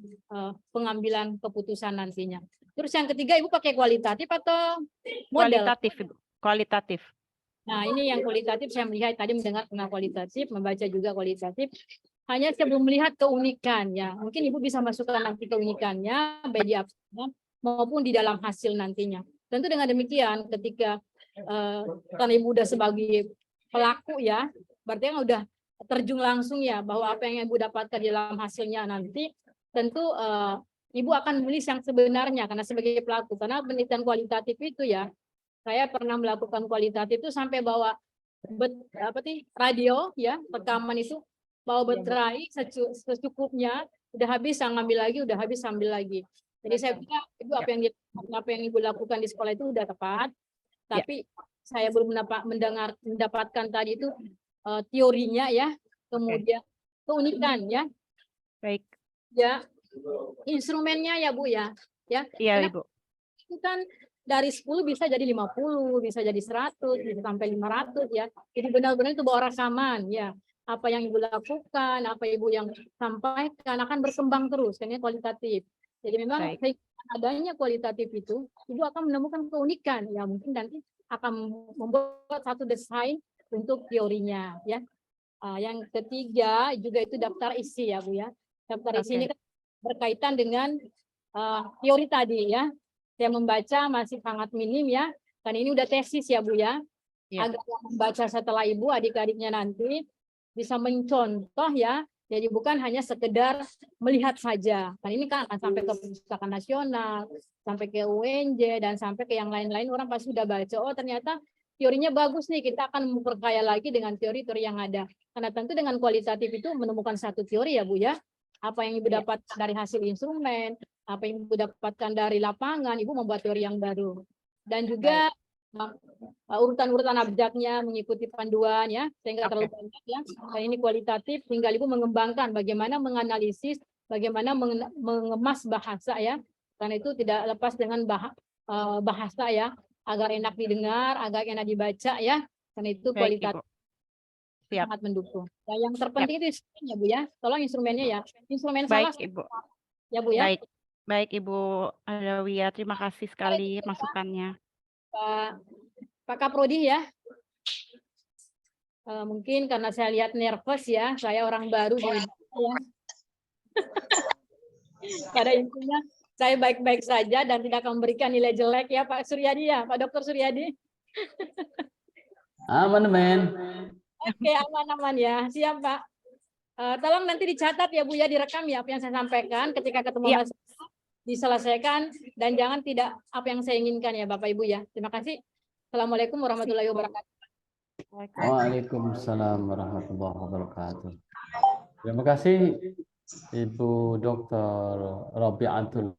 pengambilan keputusan nantinya. Terus yang ketiga Ibu pakai kualitatif atau model? Kualitatif Ibu. Kualitatif. Nah ini yang kualitatif saya melihat tadi mendengar tentang kualitatif, membaca juga kualitatif. Hanya saya belum melihat keunikan ya. Mungkin Ibu bisa masukkan nanti keunikannya baik di abstraknya maupun di dalam hasil nantinya. Tentu dengan demikian ketika karena Ibu udah sebagai pelaku ya, berarti kan udah terjun langsung ya bahwa apa yang Ibu dapatkan di dalam hasilnya nanti tentu Ibu akan menulis yang sebenarnya karena sebagai pelaku. Karena penelitian kualitatif itu ya, saya pernah melakukan kualitatif itu sampai bawa radio ya, rekaman itu bawa baterai secukupnya, udah habis ngambil lagi, udah habis ambil lagi. Jadi saya pikir Ibu apa yang Ibu lakukan di sekolah itu udah tepat, tapi saya belum mendapatkan tadi itu teorinya ya, kemudian keunikan ya. Baik. Ya, instrumennya ya Bu ya. Ya. Iya Ibu. Itu kan dari 10 bisa jadi 50, bisa jadi 100, bisa sampai 500 ya. Jadi benar-benar itu bawa rekaman ya. Apa yang Ibu lakukan, apa Ibu yang sampaikan akan berkembang terus, karena kualitatif. Jadi memang adanya kualitatif itu, Ibu akan menemukan keunikan ya, mungkin nanti akan membuat satu desain untuk teorinya ya. Yang ketiga juga itu daftar isi ya Bu ya. Daftar isi ini kan berkaitan dengan teori tadi ya. Saya membaca masih sangat minim ya, kan ini udah tesis ya Bu ya. Agar membaca setelah Ibu adik-adiknya nanti bisa mencontoh ya. Jadi bukan hanya sekedar melihat saja. Kan ini kan akan sampai ke Perpustakaan Nasional, sampai ke UNJ dan sampai ke yang lain-lain, orang pasti sudah baca. Oh ternyata teorinya bagus nih, kita akan memperkaya lagi dengan teori-teori yang ada. Karena tentu dengan kualitatif itu menemukan satu teori ya Bu ya. Apa yang Ibu dapatkan dari hasil instrumen, apa yang Ibu dapatkan dari lapangan, Ibu membuat teori yang baru. Dan juga urutan-urutan abjaknya mengikuti panduan ya, sehingga terlalu banyak ya. Dan ini kualitatif, tinggal Ibu mengembangkan bagaimana menganalisis, bagaimana mengemas bahasa ya. Karena itu tidak lepas dengan bahasa ya, agar enak didengar, agar enak dibaca ya. Karena itu kualitatif sangat mendukung. Nah, yang terpenting itu instrumennya Bu ya. Tolong instrumennya ya. Instrumen salah Ibu. Ya Bu ya. Baik Ibu Alawiyah, terima kasih sekali masukannya. Pak Kaprodi ya. Mungkin karena saya lihat nervous ya, saya orang baru di ya. Pada intinya saya baik-baik saja dan tidak akan memberikan nilai jelek ya Pak Suryadi ya, Pak Dr. Suryadi. Aman, men. Oke, aman-aman ya. Siap, Pak. Tolong nanti dicatat ya Bu ya, direkam ya apa yang saya sampaikan ketika ketemu Iya. Mas, diselesaikan dan jangan tidak apa yang saya inginkan ya Bapak Ibu ya. Terima kasih. Assalamualaikum warahmatullahi wabarakatuh. Waalaikumsalam warahmatullahi wabarakatuh. Terima kasih Ibu Dr. Robiatul.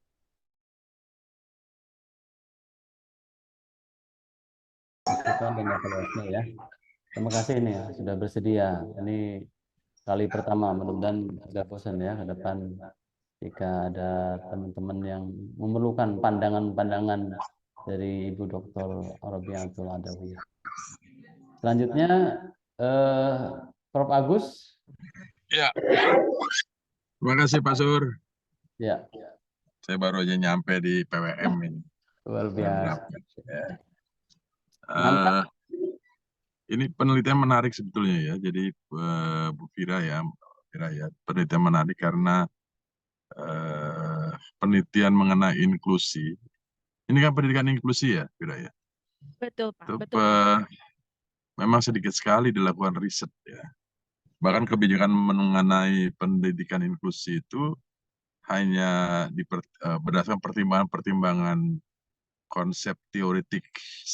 Dan evaluasinya ya. Terima kasih ini ya sudah bersedia. Ini kali pertama, mudah-mudahan tidak bosan ya ke depan jika ada teman-teman yang memerlukan pandangan-pandangan dari Ibu Dr. Robiatul Adawi. Selanjutnya Prof. Agus. Ya. Terima kasih Pak Sur. Ya. Saya baru aja nyampe di PWM ini. Luar biasa. Ini penelitian menarik sebetulnya ya. Jadi Bu Fira ya, penelitian menarik karena penelitian mengenai inklusi. Ini kan pendidikan inklusi ya, Fira ya. Betul Pak. Itu Betul Pak. memang sedikit sekali dilakukan riset ya. Bahkan kebijakan mengenai pendidikan inklusi itu hanya berdasarkan pertimbangan-pertimbangan konsep teoretik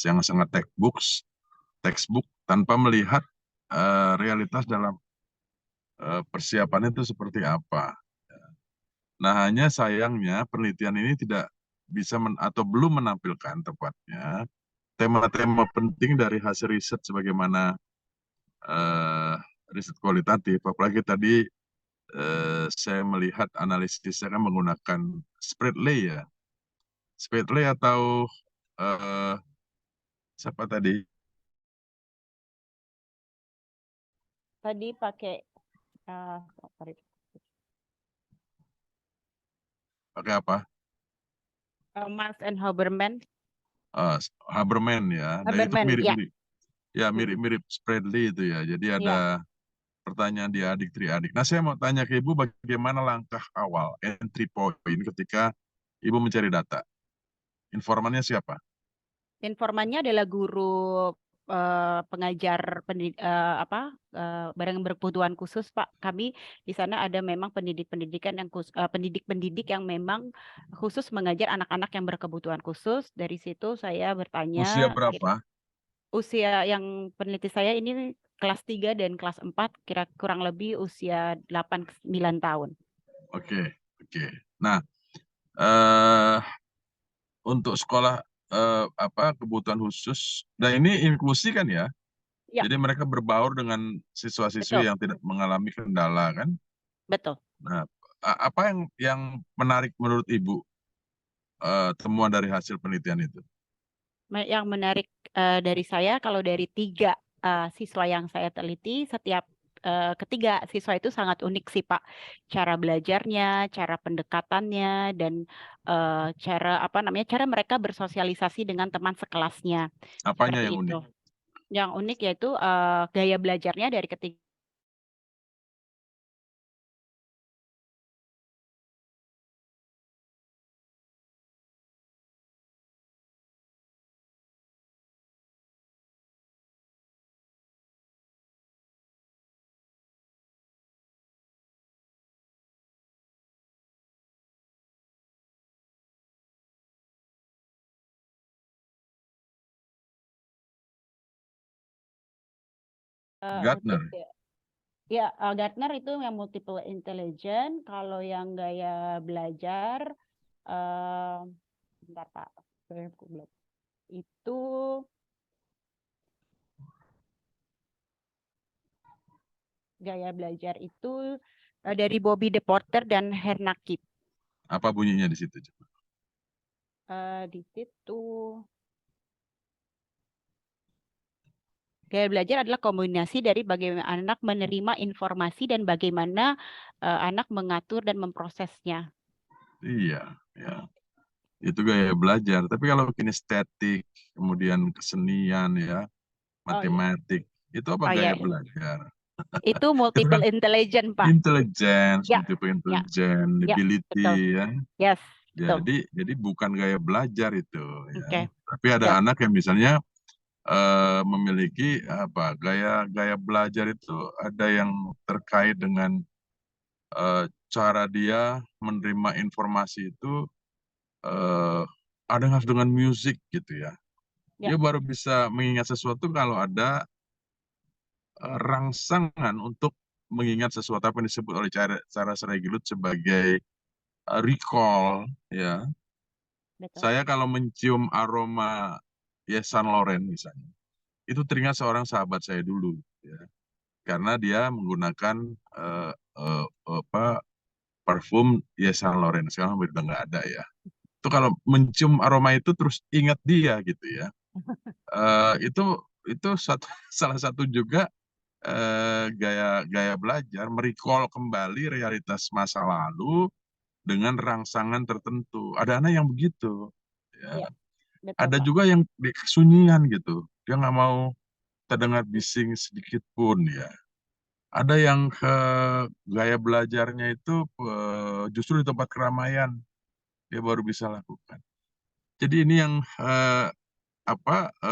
yang sangat textbook tanpa melihat realitas dalam persiapan itu seperti apa. Nah, hanya sayangnya penelitian ini tidak bisa atau belum menampilkan tepatnya tema-tema penting dari hasil riset sebagaimana riset kualitatif. Apalagi tadi saya melihat analisisnya kan menggunakan Spreadley ya. Spreadley atau siapa tadi? Tadi pakai Pakai apa? Mars and Haberman. Haberman ya. Nah, itu Haberman, mirip-mirip. Ya, mirip-mirip Spreadley itu ya. Jadi ada pertanyaan di adik triadik. Nah, saya mau tanya ke Ibu bagaimana langkah awal, entry point ketika Ibu mencari data? Informannya siapa? Informannya adalah guru pengajar barang berkebutuhan khusus Pak. Kami di sana ada memang pendidik-pendidik yang memang khusus mengajar anak-anak yang berkebutuhan khusus. Dari situ saya bertanya Usia berapa? Usia yang peneliti saya ini kelas 3 dan kelas 4 kurang lebih usia 8-9 tahun. Oke. Nah, untuk sekolah kebutuhan khusus. Nah, ini inklusi kan ya? Ya. Jadi mereka berbaur dengan siswa-siswi yang tidak mengalami kendala kan? Betul. Nah, apa yang menarik menurut Ibu temuan dari hasil penelitian itu? Yang menarik dari saya, kalau dari 3 siswa yang saya teliti, ketiga siswa itu sangat unik sih Pak. Cara belajarnya, cara pendekatannya, dan cara mereka bersosialisasi dengan teman sekelasnya. Apanya Seperti yang itu. unik? Yang unik yaitu gaya belajarnya dari ketiga. Gartner. Ya, Gartner itu yang multiple intelligence. Kalau yang gaya belajar, bentar Pak, itu gaya belajar itu dari Bobby DePorter dan Hernakip. Apa bunyinya di situ? Di situ gaya belajar adalah kombinasi dari bagaimana anak menerima informasi dan bagaimana anak mengatur dan memprosesnya. Iya, ya. Itu gaya belajar. Tapi kalau kinestetik, kemudian kesenian ya, matematik, itu apa gaya belajar? Itu multiple intelligence, Pak. Intelligence, multiple intelligence, ability ya. Yes. Betul. Jadi bukan gaya belajar itu ya. Oke. Tapi ada Siap. anak yang misalnya memiliki apa gaya belajar itu ada yang terkait dengan cara dia menerima informasi itu ada yang harus dengan musik gitu ya. Ya. Dia baru bisa mengingat sesuatu kalau ada rangsangan untuk mengingat sesuatu apa yang disebut oleh cara Siregar sebagai recall ya. Betul. Saya kalau mencium aroma Yves Saint Laurent misalnya, itu teringat seorang sahabat saya dulu ya. Karena dia menggunakan parfum Yves Saint Laurent, sekarang udah nggak ada ya. Itu kalau mencium aroma itu terus ingat dia gitu ya. Itu salah satu juga gaya belajar, merecall kembali realitas masa lalu dengan rangsangan tertentu. Ada anak yang begitu. Ya. Ya, betul, Ada Pak. juga yang di kesunyian gitu. Dia nggak mau terdengar bising sedikit pun ya. Ada yang gaya belajarnya itu justru di tempat keramaian dia baru bisa lakukan. Jadi ini yang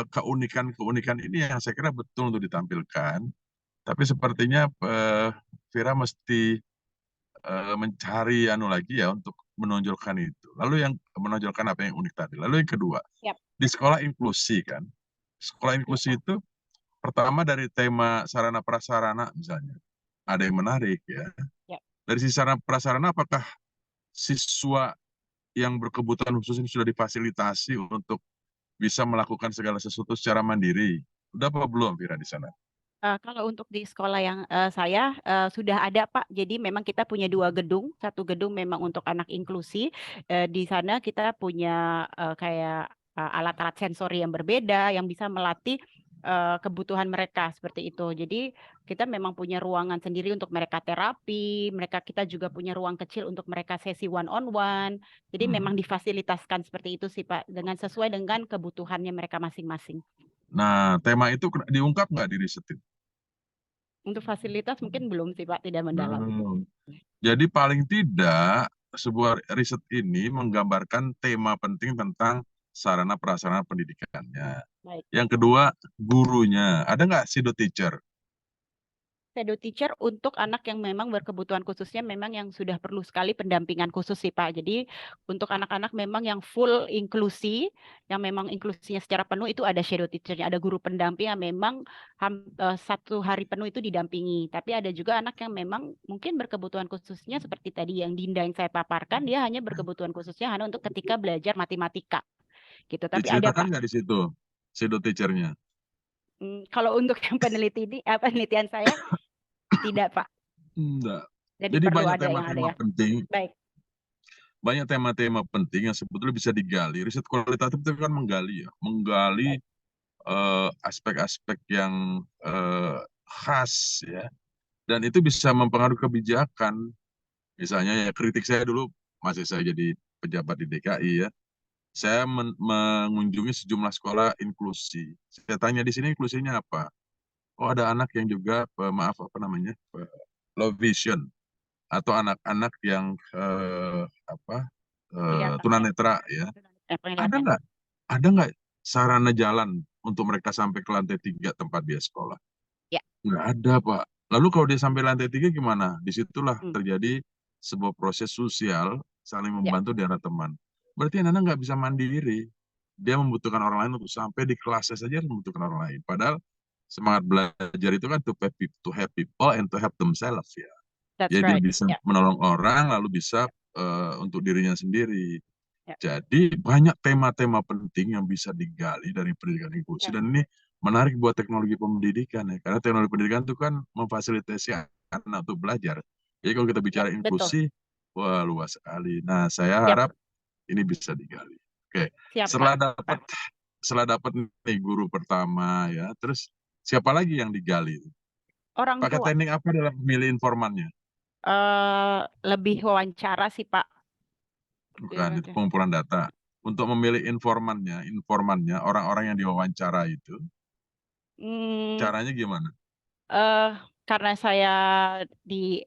keunikan ini yang saya kira betul untuk ditampilkan. Tapi sepertinya Vira mesti mencari lagi ya untuk menonjolkan itu. Lalu yang menonjolkan apa yang unik tadi. Lalu yang kedua, Yap. di sekolah inklusi kan. Sekolah inklusi itu pertama dari tema sarana prasarana misalnya. Ada yang menarik ya. Yap. Dari sisi sarana prasarana apakah siswa yang berkebutuhan khusus ini sudah difasilitasi untuk bisa melakukan segala sesuatu secara mandiri? Udah apa belum Vira di sana? Kalau untuk di sekolah yang saya sudah ada Pak. Jadi memang kita punya 2 gedung. 1 gedung memang untuk anak inklusi. Di sana kita punya kayak alat-alat sensori yang berbeda yang bisa melatih kebutuhan mereka seperti itu. Jadi kita memang punya ruangan sendiri untuk mereka terapi. Kita juga punya ruang kecil untuk mereka sesi one on one. Jadi memang difasilitaskan seperti itu sih Pak, dengan sesuai dengan kebutuhannya mereka masing-masing. Nah, tema itu diungkap nggak di riset itu? Untuk fasilitas mungkin belum sih Pak, tidak mendalam. Jadi paling tidak sebuah riset ini menggambarkan tema penting tentang sarana prasarana pendidikannya. Baik. Yang kedua, gurunya. Ada nggak pseudo teacher? Shadow teacher untuk anak yang memang berkebutuhan khususnya memang yang sudah perlu sekali pendampingan khusus sih Pak. Jadi untuk anak-anak memang yang full inklusi, yang memang inklusinya secara penuh itu ada shadow teachernya, ada guru pendamping yang memang 1 hari penuh itu didampingi. Tapi ada juga anak yang memang mungkin berkebutuhan khususnya seperti tadi yang Dinda yang saya paparkan, dia hanya berkebutuhan khususnya hanya untuk ketika belajar matematika. Gitu. Tapi ada Diceritakan Pak. nggak di situ pseudo teachernya? Kalau untuk yang penelitian saya tidak Pak. Enggak. Jadi Jadi perlu banyak ada yang tema-tema ada ya. penting. Baik. Banyak tema-tema penting yang sebetulnya bisa digali. Riset kualitatif itu kan menggali aspek-aspek yang khas ya. Dan itu bisa mempengaruhi kebijakan. Misalnya ya kritik saya dulu masih saya jadi pejabat di DKI ya. Saya mengunjungi sejumlah sekolah inklusi. Saya tanya di sini inklusinya apa? Oh ada anak yang juga low vision atau anak-anak yang tunanetra ya. Penglihatan. Ada nggak sarana jalan untuk mereka sampai ke lantai 3 tempat dia sekolah? Ya. Nggak ada Pak. Lalu kalau dia sampai lantai 3 gimana? Disitulah terjadi sebuah proses sosial saling membantu di antara teman. Berarti anak-anak nggak bisa mandiri. Dia membutuhkan orang lain untuk sampai di kelasnya saja membutuhkan orang lain. Padahal semangat belajar itu kan to help people and to help themselves ya. That's Jadi right. bisa menolong orang lalu bisa untuk dirinya sendiri. Ya. Jadi banyak tema-tema penting yang bisa digali dari pendidikan inklusi dan ini menarik buat teknologi pendidikan ya. Karena teknologi pendidikan itu kan memfasilitasi anak untuk belajar. Jadi kalau kita bicara inklusi, wah luas sekali. Nah saya harap ini bisa digali. Oke. Setelah dapat nih guru pertama ya, terus siapa lagi yang digali? Orang Pakai tua. teknik apa dalam memilih informannya? Lebih wawancara sih Pak. Bukan, itu pengumpulan data. Untuk memilih informannya orang-orang yang diwawancara itu, caranya gimana? Karena saya di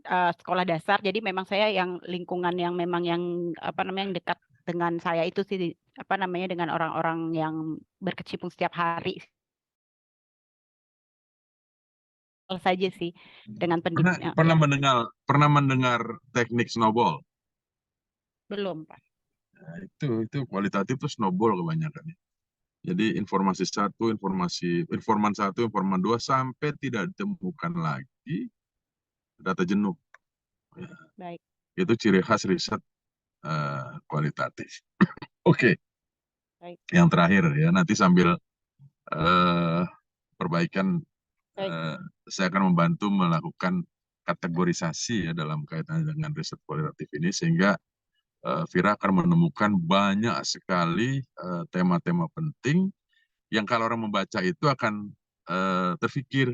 sekolah dasar. Jadi memang saya yang lingkungan yang memang yang apa namanya yang dekat dengan saya itu sih apa namanya dengan orang-orang yang berkecimpung setiap hari saja sih dengan Pernah pendidik pernah ya. mendengar teknik snowball? Belum, Pak. Nah, itu kualitatif tuh snowball kebanyakan. Jadi informan satu, informan dua sampai tidak ditemukan lagi data jenuh. Ya, Baik. itu ciri khas riset kualitatif. Oke, Baik. yang terakhir ya nanti sambil perbaikan Baik. saya akan membantu melakukan kategorisasi ya dalam kaitan dengan riset kualitatif ini sehingga Vira akan menemukan banyak sekali tema-tema penting yang kalau orang membaca itu akan terfikir,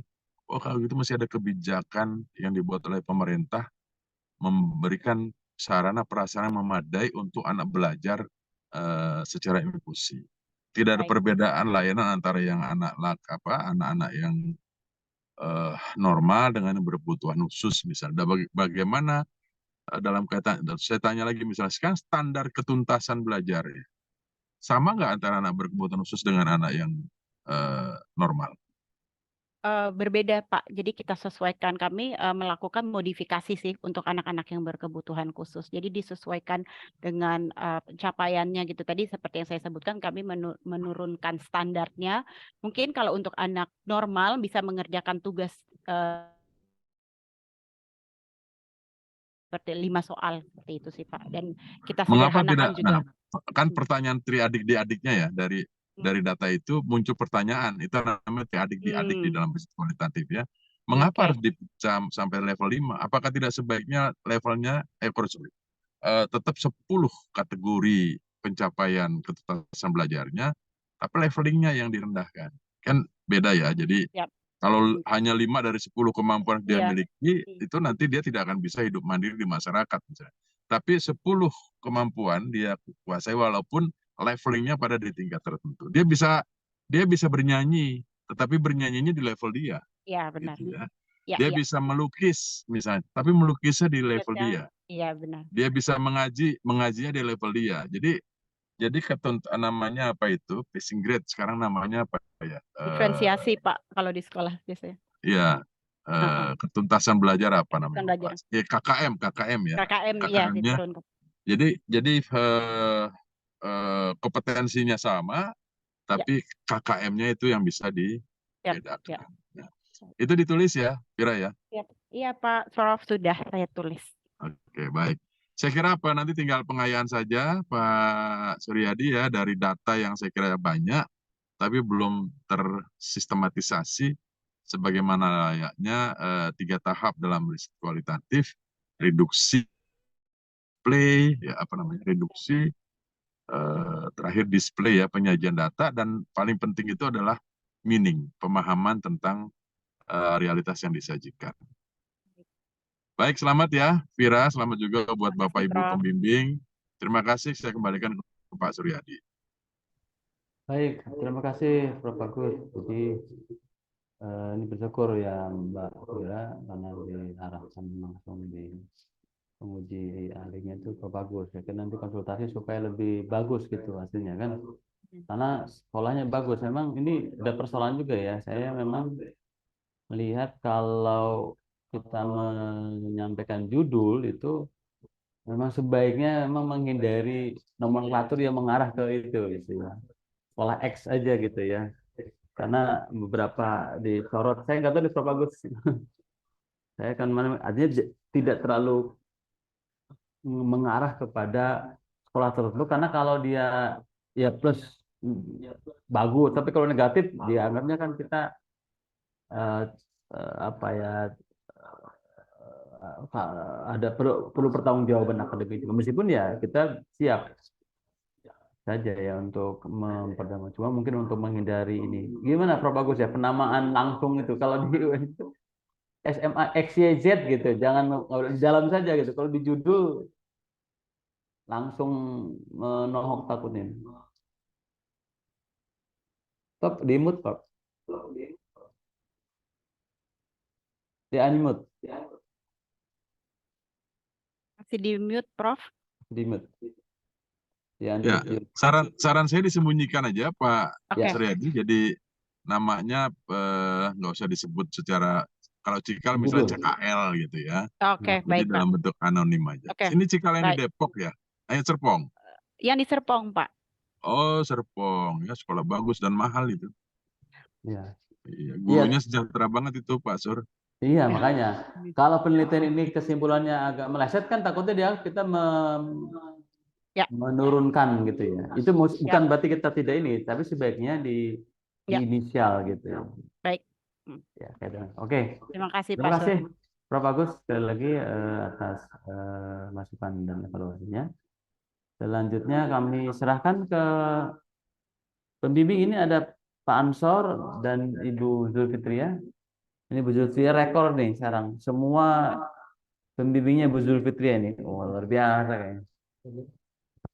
oh kalau gitu masih ada kebijakan yang dibuat oleh pemerintah memberikan sarana prasarana memadai untuk anak belajar secara inklusi. Tidak ada Baik. perbedaan layanan antara yang anak-anak yang normal dengan yang berkebutuhan khusus misalnya. Bagaimana dalam kaitan, saya tanya lagi misalnya, sekarang standar ketuntasan belajar ya, sama nggak antara anak berkebutuhan khusus dengan anak yang normal? Berbeda, Pak. Jadi kita sesuaikan, kami melakukan modifikasi sih untuk anak-anak yang berkebutuhan khusus. Jadi disesuaikan dengan pencapaiannya gitu. Tadi seperti yang saya sebutkan, kami menurunkan standarnya. Mungkin kalau untuk anak normal bisa mengerjakan tugas seperti 5 soal seperti itu sih, Pak. Dan kita Mengapa sederhanakan tidak? juga. Nah, kan pertanyaan triadik diadiknya ya dari data itu muncul pertanyaan, itu namanya triadik diadik di dalam riset kualitatif ya. Mengapa harus dipecah sampai level 5? Apakah tidak sebaiknya levelnya tetap 10 kategori pencapaian ketuntasan belajarnya, tapi levelingnya yang direndahkan? Kan beda ya. Jadi Yap. kalau hanya 5 dari 10 kemampuan dia Iya. miliki, itu nanti dia tidak akan bisa hidup mandiri di masyarakat misalnya. Tapi 10 kemampuan dia kuasai walaupun levelingnya pada di tingkat tertentu. Dia bisa bernyanyi, tetapi bernyanyinya di level dia. Iya, benar. Gitu ya. Ya, Dia ya. bisa melukis misalnya, tapi melukisnya di level dia. Iya, benar. Dia bisa mengajinya di level dia. Jadi namanya apa itu? Passing grade sekarang namanya apa ya? Diferensiasi, Pak, kalau di sekolah biasanya. Iya. Ketuntasan belajar apa Ketuntasan namanya? belajar. Ya, KKM ya. KKM ya KKM-nya. diturunkan. Jadi kompetensinya sama, tapi KKM-nya itu yang bisa dibedakan. Ya. Itu ditulis ya, Vira ya? Iya, Pak. Prof, sudah saya tulis. Oke, baik. Saya kira apa nanti tinggal pengayaan saja Pak Suryadi ya dari data yang saya kira banyak, tapi belum tersistematisasi sebagaimana layaknya 3 tahap dalam riset kualitatif, reduksi, reduksi, terakhir display ya, penyajian data, dan paling penting itu adalah meaning, pemahaman tentang realitas yang disajikan. Baik, selamat ya Vira, selamat juga buat Bapak Ibu pembimbing. Terima kasih, saya kembalikan ke Pak Suryadi. Baik, terima kasih Prof. Agus. Jadi ini bersyukur ya Mbak Vira karena diarahkan langsung di penguji ahlinya itu Prof. Agus. Ya kan nanti konsultasi supaya lebih bagus gitu hasilnya kan. Karena sekolahnya bagus. Memang ini ada persoalan juga ya. Saya memang melihat kalau kita menyampaikan judul itu memang sebaiknya memang menghindari nomenklatur yang mengarah ke itu gitu ya. Sekolah X aja gitu ya. Karena beberapa disorot, saya nggak tahu di Prof. Agus. Saya kan artinya tidak terlalu mengarah kepada sekolah tertentu karena kalau dia ya plus bagus, tapi kalau negatif dianggapnya kan kita apa ya ada perlu pertanggungjawaban akademik juga. Meskipun ya kita siap saja ya untuk memperdalam, cuma mungkin untuk menghindari ini gimana Prof. Bagus ya penamaan langsung itu kalau di UN itu SMA XYZ gitu, jangan di dalam saja gitu, kalau di judul langsung menohok takutnya. Top di mute Pak, di unmute. Masih di mute, Prof. Di mute. Ya, Ya, saran saya disembunyikan aja Pak Oke. Suryadi. Jadi namanya nggak usah disebut secara, kalau Cikal misalnya Judul. CKL gitu ya. Oke, Jadi baik, Pak. dalam bentuk anonim aja. Oke, Ini Cikal yang di baik. Depok ya? Serpong. Yang di Serpong, Pak. Oh, Serpong. Ya, sekolah bagus dan mahal itu. Ya. Iya, gurunya sejahtera banget itu Pak Sur. Iya, makanya kalau penelitian ini kesimpulannya agak meleset kan takutnya kita menurunkan gitu ya. Itu bukan berarti kita tidak ini, tapi sebaiknya di inisial gitu ya. Baik. Ya, kayak gitu. Oke. Terima kasih, Terima Pak. kasih Prof. Agus sekali lagi atas masukan dan evaluasinya. Selanjutnya kami serahkan ke pembimbing. Ini ada Pak Ansor dan Ibu Zulfitria. Ini Bu Zulfitria rekor nih sekarang. Semua pembimbingnya Bu Zulfitria ini. Oh, luar biasa kayaknya.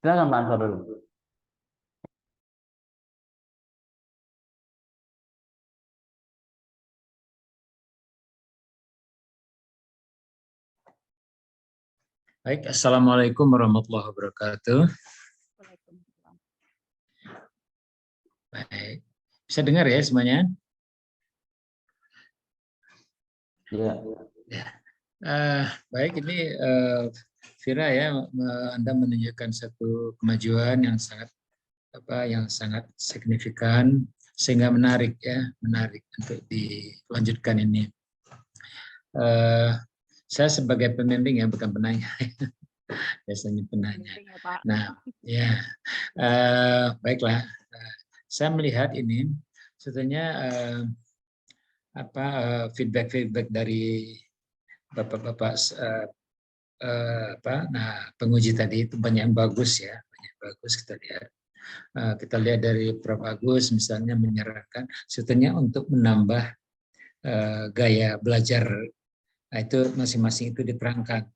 Silakan Pak Ansor dulu. Baik, Assalamualaikum warahmatullahi wabarakatuh. Baik, bisa dengar ya semuanya? Ya. Baik, ini Vira ya, Anda menunjukkan satu kemajuan yang sangat signifikan sehingga menarik untuk dilanjutkan ini. Saya sebagai pembimbing ya, bukan penanya. Biasanya penanya. Nah, ya, baiklah. Saya melihat ini sebetulnya feedback dari bapak-bapak penguji tadi itu banyak yang bagus ya, banyak bagus kita lihat. Kita lihat dari Prof. Agus misalnya menyarankan sebetulnya untuk menambah gaya belajar. Nah, itu masing-masing itu diterangkan.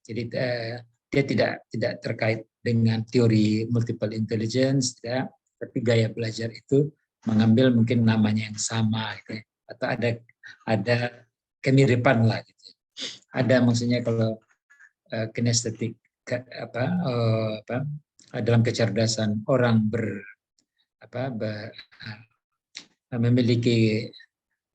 Jadi dia tidak terkait dengan teori multiple intelligence, tidak, tapi gaya belajar itu mengambil mungkin namanya yang sama, gitu ya. Atau ada kemiripan lah. Gitu. Ada maksudnya kalau kinestetik dalam kecerdasan orang memiliki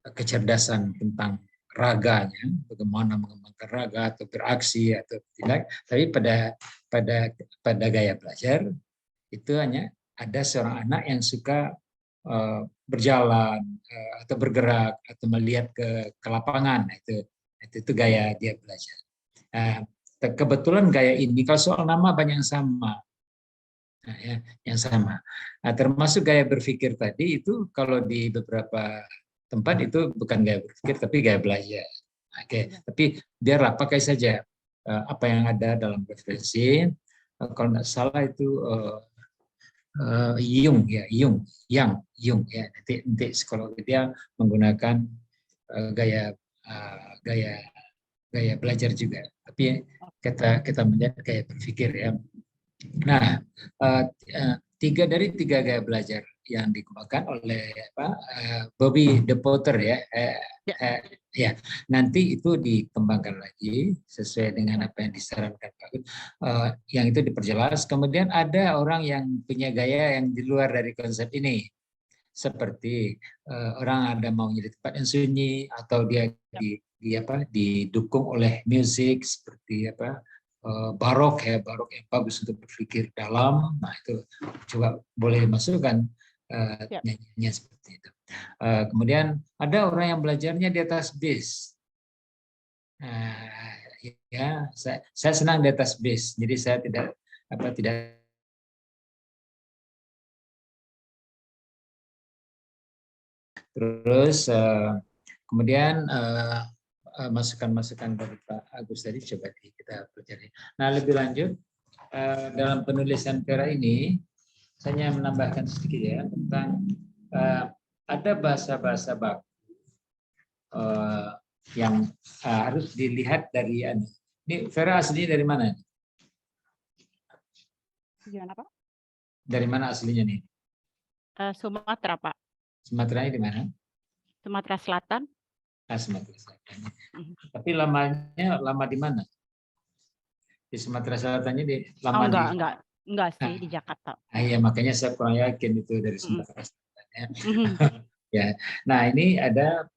kecerdasan tentang raganya, bagaimana mengembangkan raga atau beraksi atau tidak, tapi pada gaya belajar itu hanya ada seorang anak yang suka berjalan atau bergerak atau melihat ke lapangan, itu gaya dia belajar. Kebetulan gaya ini kalau soal nama banyak yang sama. Nah, ya, yang sama. Nah, termasuk gaya berpikir tadi itu kalau di beberapa tempat itu bukan gaya berpikir tapi gaya belajar. Oke, tapi biarlah pakai saja apa yang ada dalam referensi. Kalau tidak salah itu Jung ya, Jung ya. Nanti psikologi dia menggunakan gaya belajar juga. Tapi kita melihat gaya berpikir ya. Nah, 3 dari 3 gaya belajar yang dikembangkan oleh Bobby De Potter ya, nanti itu dikembangkan lagi sesuai dengan apa yang disarankan Pak. Yang itu diperjelas. Kemudian ada orang yang punya gaya yang di luar dari konsep ini, seperti orang ada mau jadi tempat yang sunyi atau dia didukung oleh musik seperti barok yang bagus untuk berpikir dalam. Nah, itu coba boleh masukkan nyanyinya seperti itu. Kemudian ada orang yang belajarnya di atas bis. Ya, saya senang di atas bis. Jadi saya tidak terus kemudian masukan-masukan dari Pak Agus tadi coba kita pelajari. Nah, lebih lanjut dalam penulisan Vera ini saya menambahkan sedikit ya tentang ada bahasa-bahasa baku yang harus dilihat dari ini. Vera aslinya dari mana? Gimana Pak? Dari mana aslinya nih? Sumatera Pak. Sumatera di mana? Sumatera Selatan. Sumatera Selatan. Tapi lama di mana? Di Sumatera Selatannya di Oh, lama di. enggak sih Nah, di Jakarta. iya makanya saya kurang yakin itu dari Sumatera Selatan ya. Ya. Nah, ini ada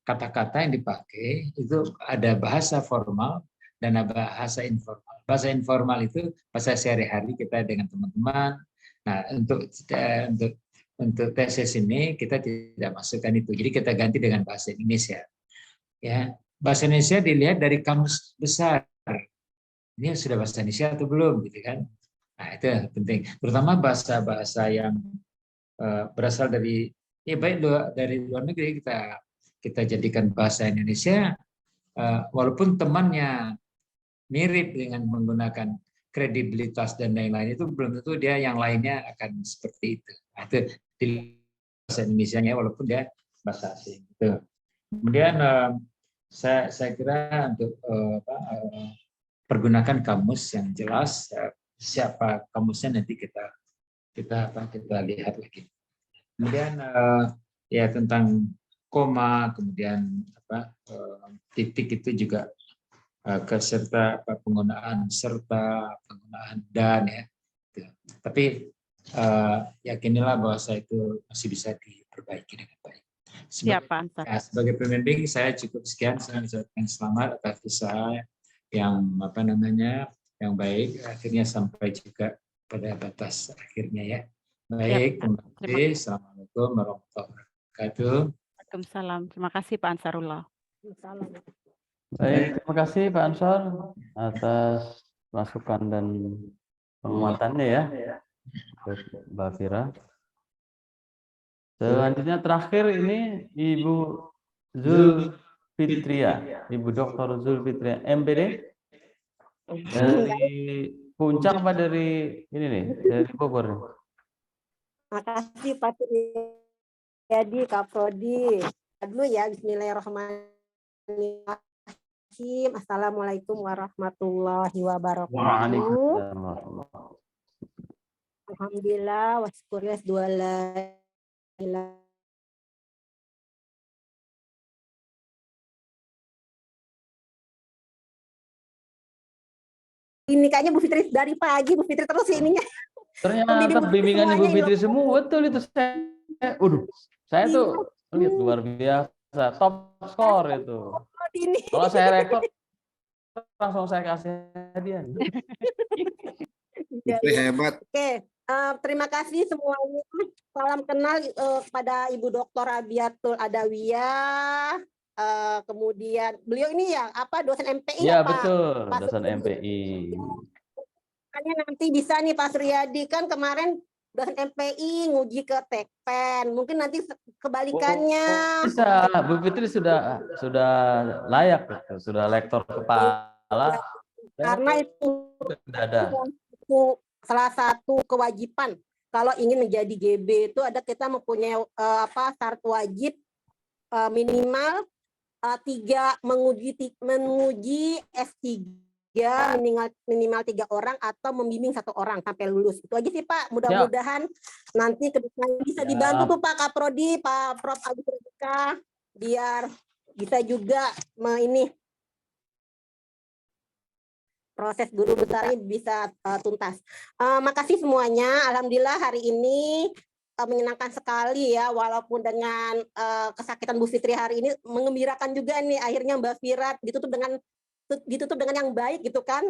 kata-kata yang dipakai itu ada bahasa formal dan ada bahasa informal. Bahasa informal itu bahasa sehari-hari kita dengan teman-teman. Nah, untuk tesis ini kita tidak masukkan itu. Jadi kita ganti dengan bahasa Indonesia. Ya, bahasa Indonesia dilihat dari kamus besar. Ini sudah bahasa Indonesia atau belum, gitu kan? Nah, itu penting. Terutama bahasa-bahasa yang berasal dari baik dari luar negeri kita jadikan bahasa Indonesia, walaupun temannya mirip dengan menggunakan kredibilitas dan lain-lain itu belum tentu dia yang lainnya akan seperti itu. Nah, itu di bahasa Indonesianya walaupun dia bahasa asing. Gitu. Kemudian saya kira untuk pergunakan kamus yang jelas, siapa kamusnya nanti kita lihat lagi. Kemudian ya tentang koma, kemudian titik itu juga keserta penggunaan serta, penggunaan dan ya. Tapi yakinilah bahwa itu masih bisa diperbaiki dengan baik. Siap, Pak Ansar. Sebagai pembimbing saya cukup sekian. Saya mengucapkan selamat atas usaha yang yang baik, akhirnya sampai juga pada batas akhirnya ya. Baik, terima kasih. Assalamualaikum warahmatullahi wabarakatuh. Waalaikumsalam. Terima kasih Pak Ansarullah. Baik, terima kasih Pak Ansor atas masukan dan penguatannya ya, Mbak Fira. Selanjutnya terakhir ini Ibu Zulfitria, Ibu Dr. Zulfitria, MPD dari Puncak apa dari ini nih, dari Bogor nih? Makasih Pak Suryadi, Kak Prodi. Dulu ya, Bismillahirrahmanirrahim. Assalamualaikum warahmatullahi wabarakatuh. Alhamdulillah, wasyukurillah, ini kayaknya Bu Fitri dari pagi, Bu Fitri terus ininya. Ternyata bimbingan Ibu Fitri semua, betul itu saya tuh lihat luar biasa, top skor itu. Kalau saya rekod langsung saya kasih hadiah. Fitri hebat. Oke, terima kasih semuanya. Salam kenal kepada Ibu Dr. Abiatul Adawiyah. Kemudian beliau ini ya dosen MPI ya, ya Pak? Betul, Pak dosen Suryadi. MPI. Makanya nanti bisa nih Pak Suryadi, kan kemarin dosen MPI nguji ke Tekpen, mungkin nanti kebalikannya. Bisa, Bu Fitri sudah layak, sudah lektor kepala. Karena itu salah satu kewajiban kalau ingin menjadi GB itu ada kita mempunyai syarat wajib minimal 3 menguji S3 minimal 3 orang atau membimbing 1 orang sampai lulus. Itu aja sih Pak. Mudah-mudahan nanti kedepannya bisa dibantu tuh Pak Kaprodi, Pak Prof Agus Rika, biar bisa juga proses guru besar ini bisa tuntas. Makasih semuanya. Alhamdulillah hari ini menyenangkan sekali ya, walaupun dengan kesakitan Bu Fitri hari ini, mengembirakan juga nih akhirnya Mbak Fira ditutup dengan yang baik gitu kan.